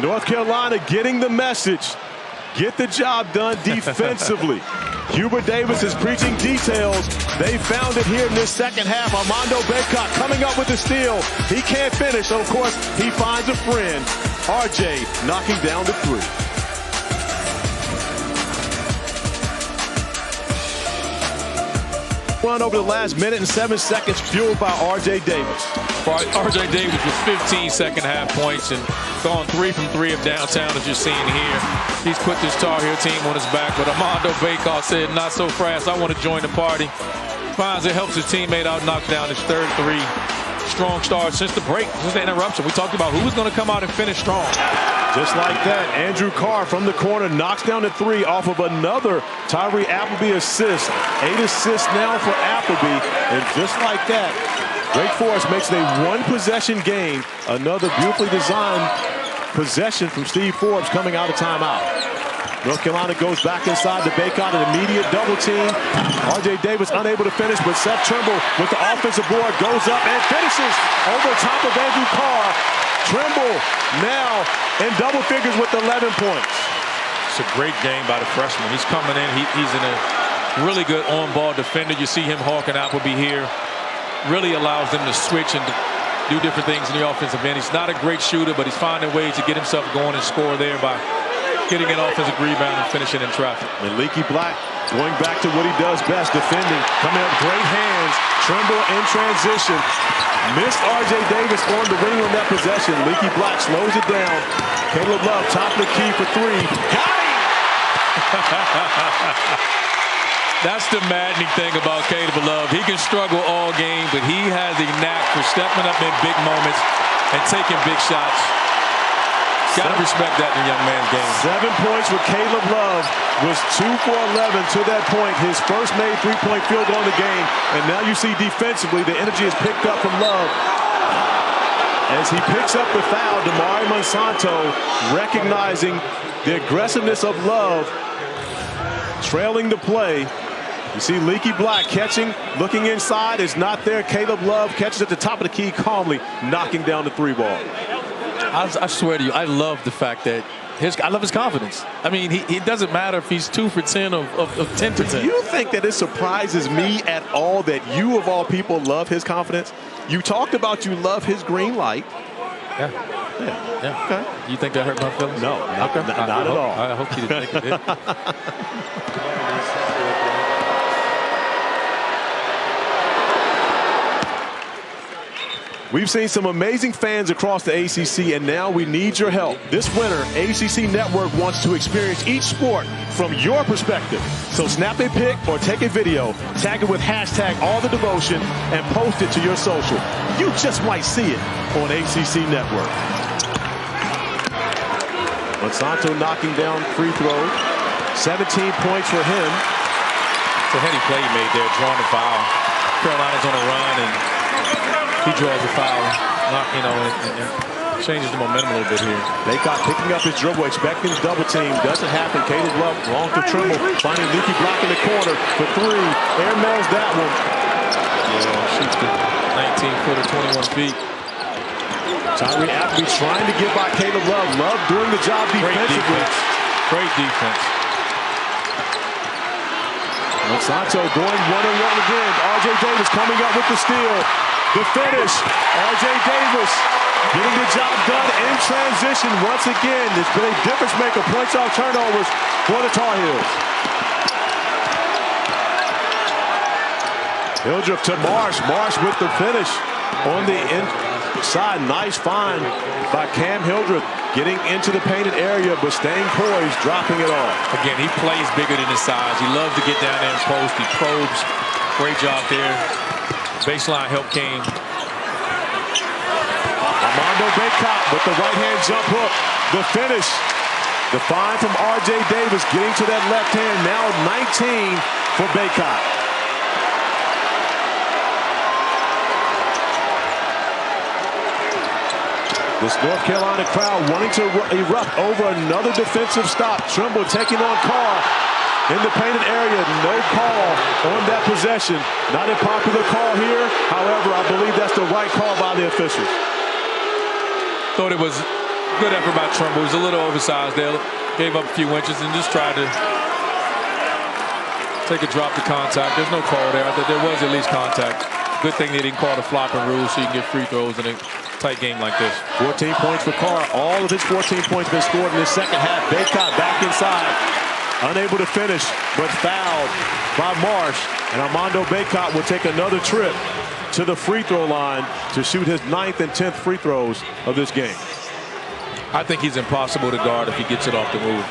North Carolina getting the message. Get the job done defensively. Hubert Davis is preaching details. They found it here in this second half. Armando Baycott coming up with the steal. He can't finish, so of course he finds a friend. RJ knocking down the 3. Run over the last minute and 7 seconds, fueled by R.J. Davis. R.J. Davis with 15 second half points and gone 3 from 3 of downtown, as you're seeing here. He's put this Tar Heel team on his back, but Armando Baycott said, not so fast, I want to join the party. Finds it, helps his teammate out, knock down his 3rd 3. Strong start since the break, since the interruption. We talked about who was going to come out and finish strong. Just like that, Andrew Carr from the corner knocks down the 3 off of another Tyree Appleby assist. 8 assists now for Appleby, and just like that, Wake Forest makes it a 1-possession game. Another beautifully designed possession from Steve Forbes coming out of timeout. North Carolina goes back inside to Baycott, an immediate double team. R.J. Davis unable to finish, but Seth Trimble with the offensive board goes up and finishes over top of Andrew Carr. Trimble now in double figures with 11 points. It's a great game by the freshman. He's coming in. He's in a really good on-ball defender. You see him hawking Appleby here. Really allows them to switch and do different things in the offensive end. He's not a great shooter, but he's finding ways to get himself going and score there by getting an offensive rebound and finishing in traffic. And Leaky Black going back to what he does best, defending. Coming up, great hands. Trimble in transition. Missed R.J. Davis on the ring on that possession. Leaky Black slows it down. Caleb Love, top of the key for 3. Got him! That's the maddening thing about Caleb Love. He can struggle all game, but he has a knack for stepping up in big moments and taking big shots. Got to respect that in a young man's game. 7 points with Caleb Love. Was 2 for 11 to that point. His first made 3-point field goal in the game. And now you see defensively the energy is picked up from Love. As he picks up the foul, Damari Monsanto recognizing the aggressiveness of Love, trailing the play. You see Leaky Black catching, looking inside, is not there. Caleb Love catches at the top of the key calmly, knocking down the 3 ball. I swear to you, I love the fact that I love his confidence. I mean, it doesn't matter if he's 2 for 10 of 10 for 10. Do you think that it surprises me at all that you, of all people, love his confidence? You talked about you love his green light. Yeah. Okay. You think that hurt my feelings? No, not at all. I hope you didn't think it did. We've seen some amazing fans across the ACC, and now we need your help. This winter, ACC Network wants to experience each sport from your perspective. So snap a pic or take a video, tag it with hashtag #AllTheDevotion, and post it to your social. You just might see it on ACC Network. Monsanto knocking down free throw. 17 points for him. It's a heady play he made there, drawing the foul. Carolina's on a run, and he draws the foul, and changes the momentum a little bit here. Baycott picking up his dribble, expecting double team. Doesn't happen. Caleb Love long to Trimble. Finding Leaky block in the corner for 3. Air mails that one. Yeah, shoots the 19-footer, 21 feet. Tyree Appleby trying to get by Caleb Love. Love doing the job defensively. Great defense. Monsanto going one-on-one again. R.J. Davis coming up with the steal. The finish. R.J. Davis getting the job done in transition once again. It's been a difference maker. Points off turnovers for the Tar Heels. Hildreth to Marsh. Marsh with the finish on the inside. Nice find by Cam Hildreth. Getting into the painted area, but staying poised, dropping it off. Again, he plays bigger than his size. He loves to get down there and post. He probes. Great job there. Baseline help came. Armando Baycott with the right-hand jump hook. The finish. The find from R.J. Davis getting to that left hand. Now 19 for Baycott. This North Carolina crowd wanting to erupt over another defensive stop. Trimble taking on Carr in the painted area. No call on that possession. Not a popular call here. However, I believe that's the right call by the officials. Thought it was good effort by Trimble. He was a little oversized there. Gave up a few inches and just tried to take a drop to contact. There's no call there. I thought there was at least contact. Good thing they didn't call the flopping rule so you can get free throws in a tight game like this. 14 points for Carr. All of his 14 points been scored in the second half. Baycott back inside. Unable to finish, but fouled by Marsh. And Armando Baycott will take another trip to the free throw line to shoot his 9th and 10th free throws of this game. I think he's impossible to guard if he gets it off the move.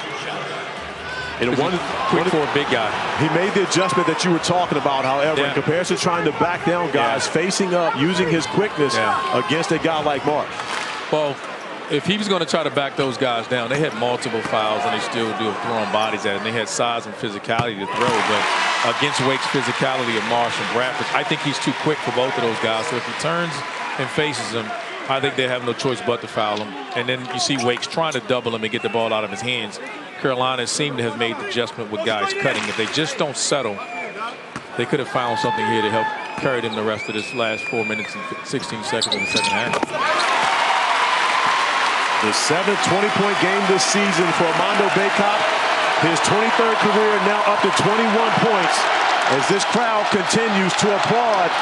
Quick for a big guy. He made the adjustment that you were talking about, however, in comparison to trying to back down guys, facing up, using his quickness against a guy like Marsh. Well, if he was going to try to back those guys down, they had multiple fouls and they still do throwing bodies at it. And they had size and physicality to throw, but against Wake's physicality of Marsh and Bradford, I think he's too quick for both of those guys. So if he turns and faces them, I think they have no choice but to foul him. And then you see Wake's trying to double him and get the ball out of his hands. Carolina seemed to have made the adjustment with guys cutting. If they just don't settle, they could have found something here to help carry them the rest of this last 4 minutes and 16 seconds of the second half. The 7th 20-point game this season for Armando Baycott. His 23rd career now up to 21 points as this crowd continues to applaud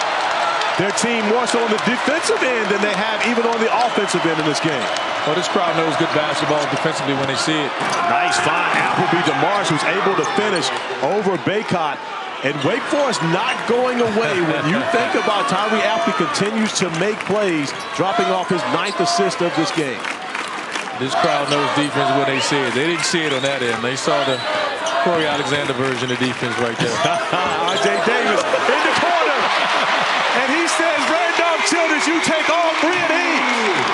their team more so on the defensive end than they have even on the offensive end in this game. Well, this crowd knows good basketball defensively when they see it. Nice find. Appleby to Marsh, who's able to finish over Baycott. And Wake Forest not going away. When you think about Tyree Appleby continues to make plays, dropping off his 9th assist of this game. This crowd knows defense when they see it. They didn't see it on that end. They saw the Corey Alexander version of defense right there. R.J. Davis in the corner. And he says, Randolph Childers, you take all 3 of these.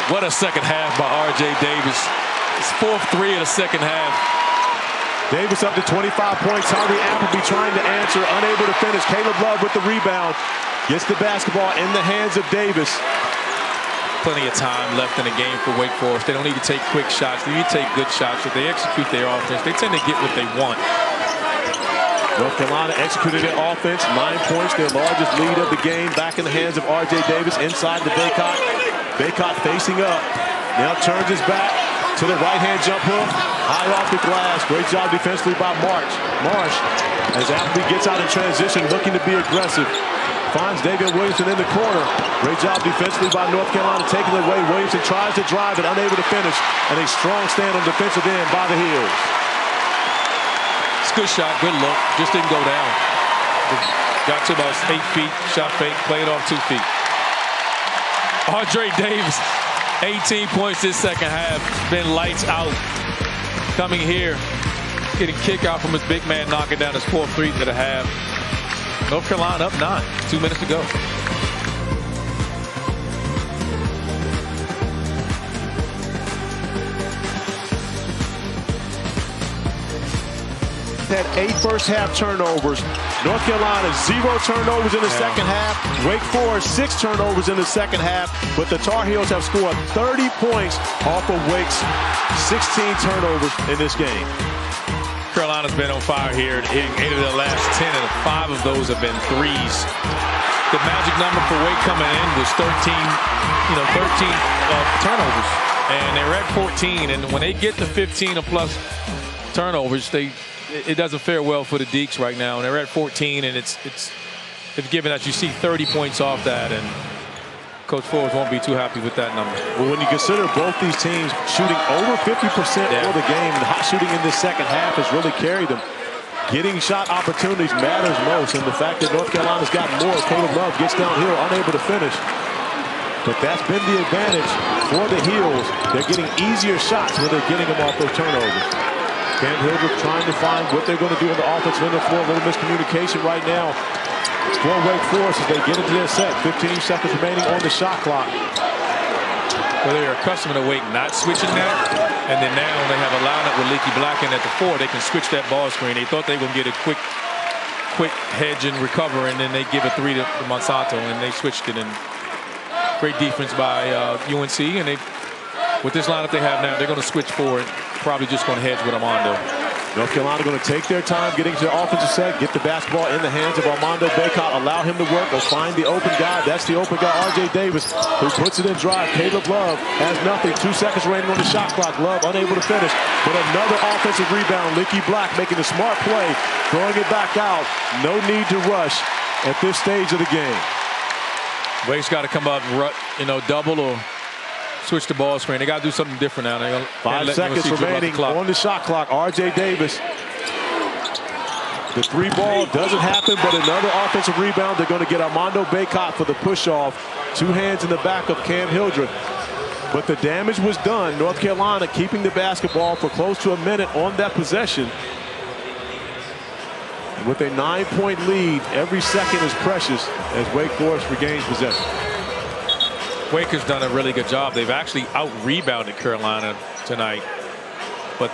What a second half by R.J. Davis. His 4th 3 of the second half. Davis up to 25 points. Tyree Appleby trying to answer, unable to finish. Caleb Love with the rebound. Gets the basketball in the hands of Davis. Plenty of time left in the game for Wake Forest. They don't need to take quick shots. They need to take good shots. If they execute their offense, they tend to get what they want. North Carolina executed their offense. 9 points, their largest lead of the game. Back in the hands of R.J. Davis inside the Baycott. Baycott facing up. Now turns his back to the right-hand jump hook. High off the glass. Great job defensively by Marsh. As Appleby gets out in transition, looking to be aggressive. Finds Daivien Williamson in the corner. Great job defensively by North Carolina, taking it away. Williamson tries to drive it, unable to finish. And a strong stand on defensive end by the Heels. It's a good shot, good look. Just didn't go down. Got to about 8 feet, shot fake, played off 2 feet. Andre Davis, 18 points this second half. Been lights out. Coming here, getting kick out from his big man, knocking down his 4th three to the half. North Carolina up 9, 2 minutes to go. Had 8 first-half turnovers. North Carolina 0 turnovers in the second half. Wake Forest 6 turnovers in the second half. But the Tar Heels have scored 30 points off of Wake's 16 turnovers in this game. Carolina's been on fire here, hitting 8 of their last 10, and 5 of those have been threes. The magic number for Wake coming in was 13 turnovers, and they're at 14. And when they get to 15 or plus turnovers, it doesn't fare well for the Deacs right now. And they're at 14, and it's given that you see 30 points off that, and Coach Forbes won't be too happy with that number. Well, when you consider both these teams shooting over 50% for the game, and hot shooting in this second half has really carried them. Getting shot opportunities matters most, and the fact that North Carolina's got more, Caleb Love gets downhill, unable to finish. But that's been the advantage for the Heels. They're getting easier shots when they're getting them off those turnovers. Cam Hildreth trying to find what they're going to do on the offensive end of the floor. A little miscommunication right now for Wake Forest as they get into their set. 15 seconds remaining on the shot clock. Well, they're accustomed to Wake not switching that, and then now they have a lineup with Leaky Black in at the 4. They can switch that ball screen. They thought they were going to get a quick hedge and recover, and then they give a 3 to Monsanto, and they switched it. And great defense by UNC, and with this lineup they have now, they're going to switch forward. Probably just going to hedge with Armando. North Carolina going to take their time getting to the offensive set, get the basketball in the hands of Armando Bacot, allow him to work, or find the open guy. That's the open guy, R.J. Davis, who puts it in drive. Caleb Love has nothing. 2 seconds remaining on the shot clock. Love unable to finish, but another offensive rebound. Leaky Black making a smart play, throwing it back out. No need to rush at this stage of the game. Wake's got to come up, double or switch the ball screen. They got to do something different now. 5 seconds remaining on the shot clock. R.J. Davis. The 3 ball doesn't happen, but another offensive rebound. They're going to get Armando Bacot for the push-off. 2 hands in the back of Cam Hildreth. But the damage was done. North Carolina keeping the basketball for close to a minute on that possession. With a 9-point lead, every second is precious as Wake Forest regains possession. Wake has done a really good job. They've actually out-rebounded Carolina tonight. But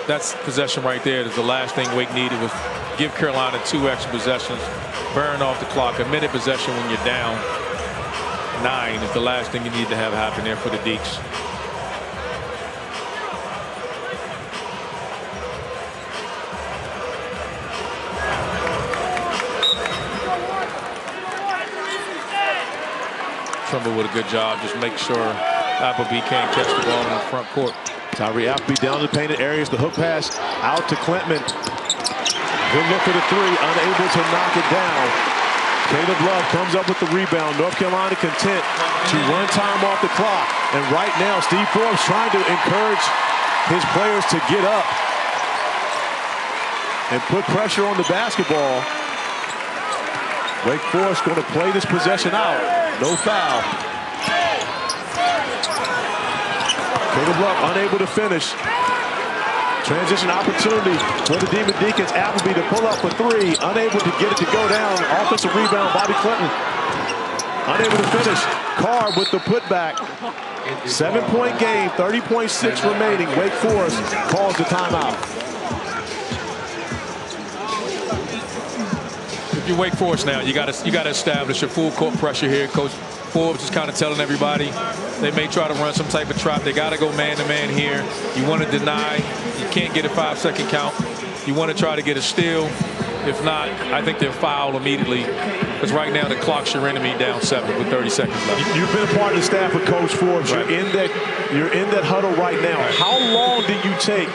that's possession right there. Is the last thing Wake needed was give Carolina 2 extra possessions, burn off the clock. A minute possession when you're down 9 is the last thing you need to have happen there for the Deacs. Trumbull with a good job. Just make sure Appleby can't catch the ball in the front court. Tyree Appleby down the painted areas. The hook pass out to Klintman. Good look for the 3. Unable to knock it down. Caleb Love comes up with the rebound. North Carolina content to run time off the clock. And right now, Steve Forbes trying to encourage his players to get up and put pressure on the basketball. Wake Forest going to play this possession out. No foul. Caleb Love unable to finish. Transition opportunity for the Demon Deacons. Appleby to pull up for 3. Unable to get it to go down. Offensive rebound, Bobby Clinton. Unable to finish. Carr with the putback. 7-point game, 30.6 remaining. Wake Forest calls the timeout. If you Wake Forest now, you got to establish a full court pressure here. Coach Forbes is kind of telling everybody they may try to run some type of trap. They got to go man-to-man here. You want to deny. You can't get a 5-second count. You want to try to get a steal. If not, I think they'll foul immediately, because right now the clock's your enemy, down 7 with 30 seconds left. You've been a part of the staff with Coach Forbes. Right. You're in that huddle right now. Right. How long do you take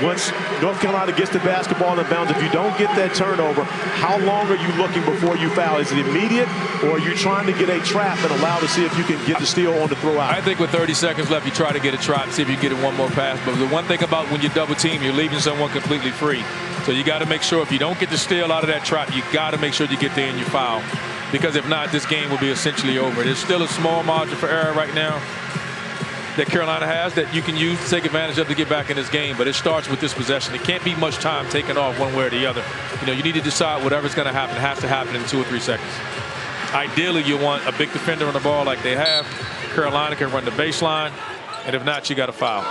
once North Carolina gets the basketball in bounds? If you don't get that turnover, how long are you looking before you foul? Is it immediate, or are you trying to get a trap and allow to see if you can get the steal on the throw out? I think with 30 seconds left, you try to get a trap, see if you can get it one more pass. But the one thing about when you double team, you're leaving someone completely free. So you got to make sure if you don't get the steal out of that trap, you got to make sure you get there and you foul. Because if not, this game will be essentially over. There's still a small margin for error right now that Carolina has that you can use to take advantage of to get back in this game. But it starts with this possession. It can't be much time taken off one way or the other. You know, you need to decide whatever's going to happen has to happen in 2 or 3 seconds. Ideally, you want a big defender on the ball like they have. Carolina can run the baseline. And if not, you got to foul.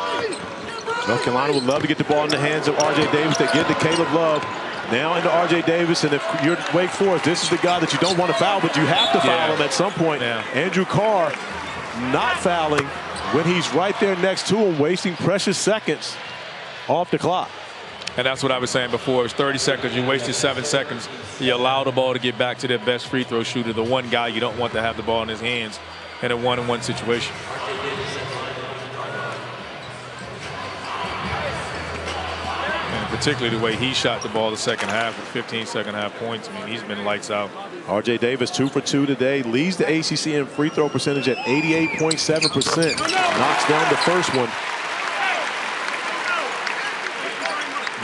North Carolina would love to get the ball in the hands of R.J. Davis. They get to Caleb Love. Now into R.J. Davis, and if you're Wake Forest, this is the guy that you don't want to foul, but you have to foul him at some point. Andrew Carr not fouling when he's right there next to him, wasting precious seconds off the clock. And that's what I was saying before. It was 30 seconds. You wasted 7 seconds. You allow the ball to get back to their best free throw shooter, the one guy you don't want to have the ball in his hands in a one-on-one situation. Particularly the way he shot the ball the second half with 15 second-half points. I mean, he's been lights out. R.J. Davis 2 for 2 today, leads the ACC in free throw percentage at 88.7%. Knocks down the first one.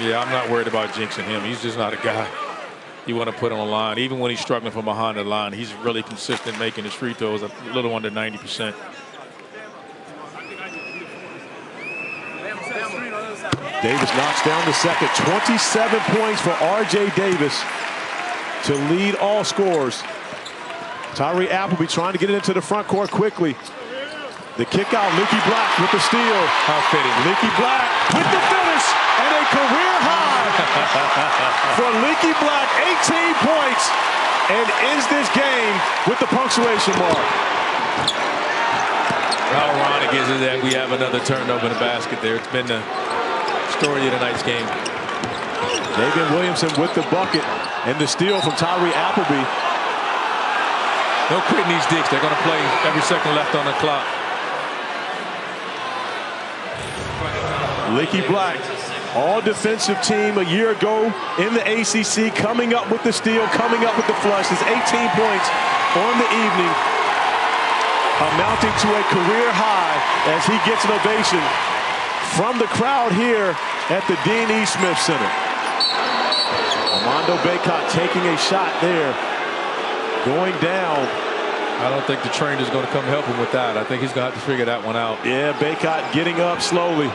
Yeah, I'm not worried about jinxing him. He's just not a guy you want to put on the line. Even when he's struggling from behind the line, he's really consistent making his free throws a little under 90%. Davis knocks down the second. 27 points for R.J. Davis to lead all scorers. Tyree Appleby trying to get it into the front court quickly. The kick out, Leaky Black with the steal. How fitting. Leaky Black with the finish and a career high for Leaky Black. 18 points and ends this game with the punctuation mark. How ironic is it that we have another turnover in the basket there? It's been the story of tonight's game. Daivien Williamson with the bucket and the steal from Tyree Appleby. No quitting these dicks. They're going to play every second left on the clock. Leaky Black, all defensive team a year ago in the ACC, coming up with the steal, coming up with the flush. It's 18 points on the evening, amounting to a career high as he gets an ovation from the crowd here at the Dean E. Smith Center. Armando Bacot taking a shot there, going down. I don't think the trainer's going to come help him with that. I think he's going to have to figure that one out. Yeah, Bacot getting up slowly.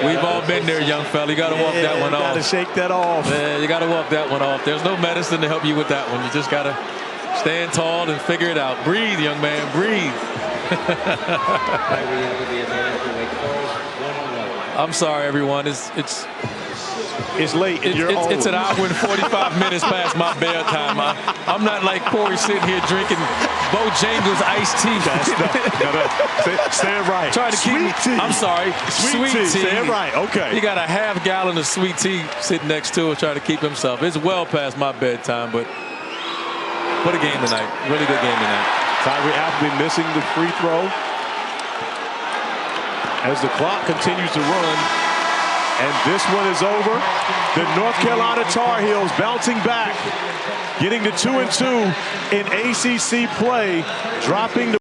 We've all been there, young fella. You got to walk that one off. You got to shake that off. Yeah, you got to walk that one off. There's no medicine to help you with that one. You just got to stand tall and figure it out. Breathe, young man, breathe. I'm sorry, everyone. It's late. It's an hour and 45 minutes past my bedtime. I'm not like Corey sitting here drinking Bojangles iced tea. Stand right. Trying to sweet tea. I'm sorry. Sweet tea. Stand right. Okay. He got a half gallon of sweet tea sitting next to him trying to keep himself. It's well past my bedtime, but what a game tonight. Really good game tonight. Tyree Appleby missing the free throw as the clock continues to run. And this one is over. The North Carolina Tar Heels bouncing back, getting to 2-2 in ACC play, dropping the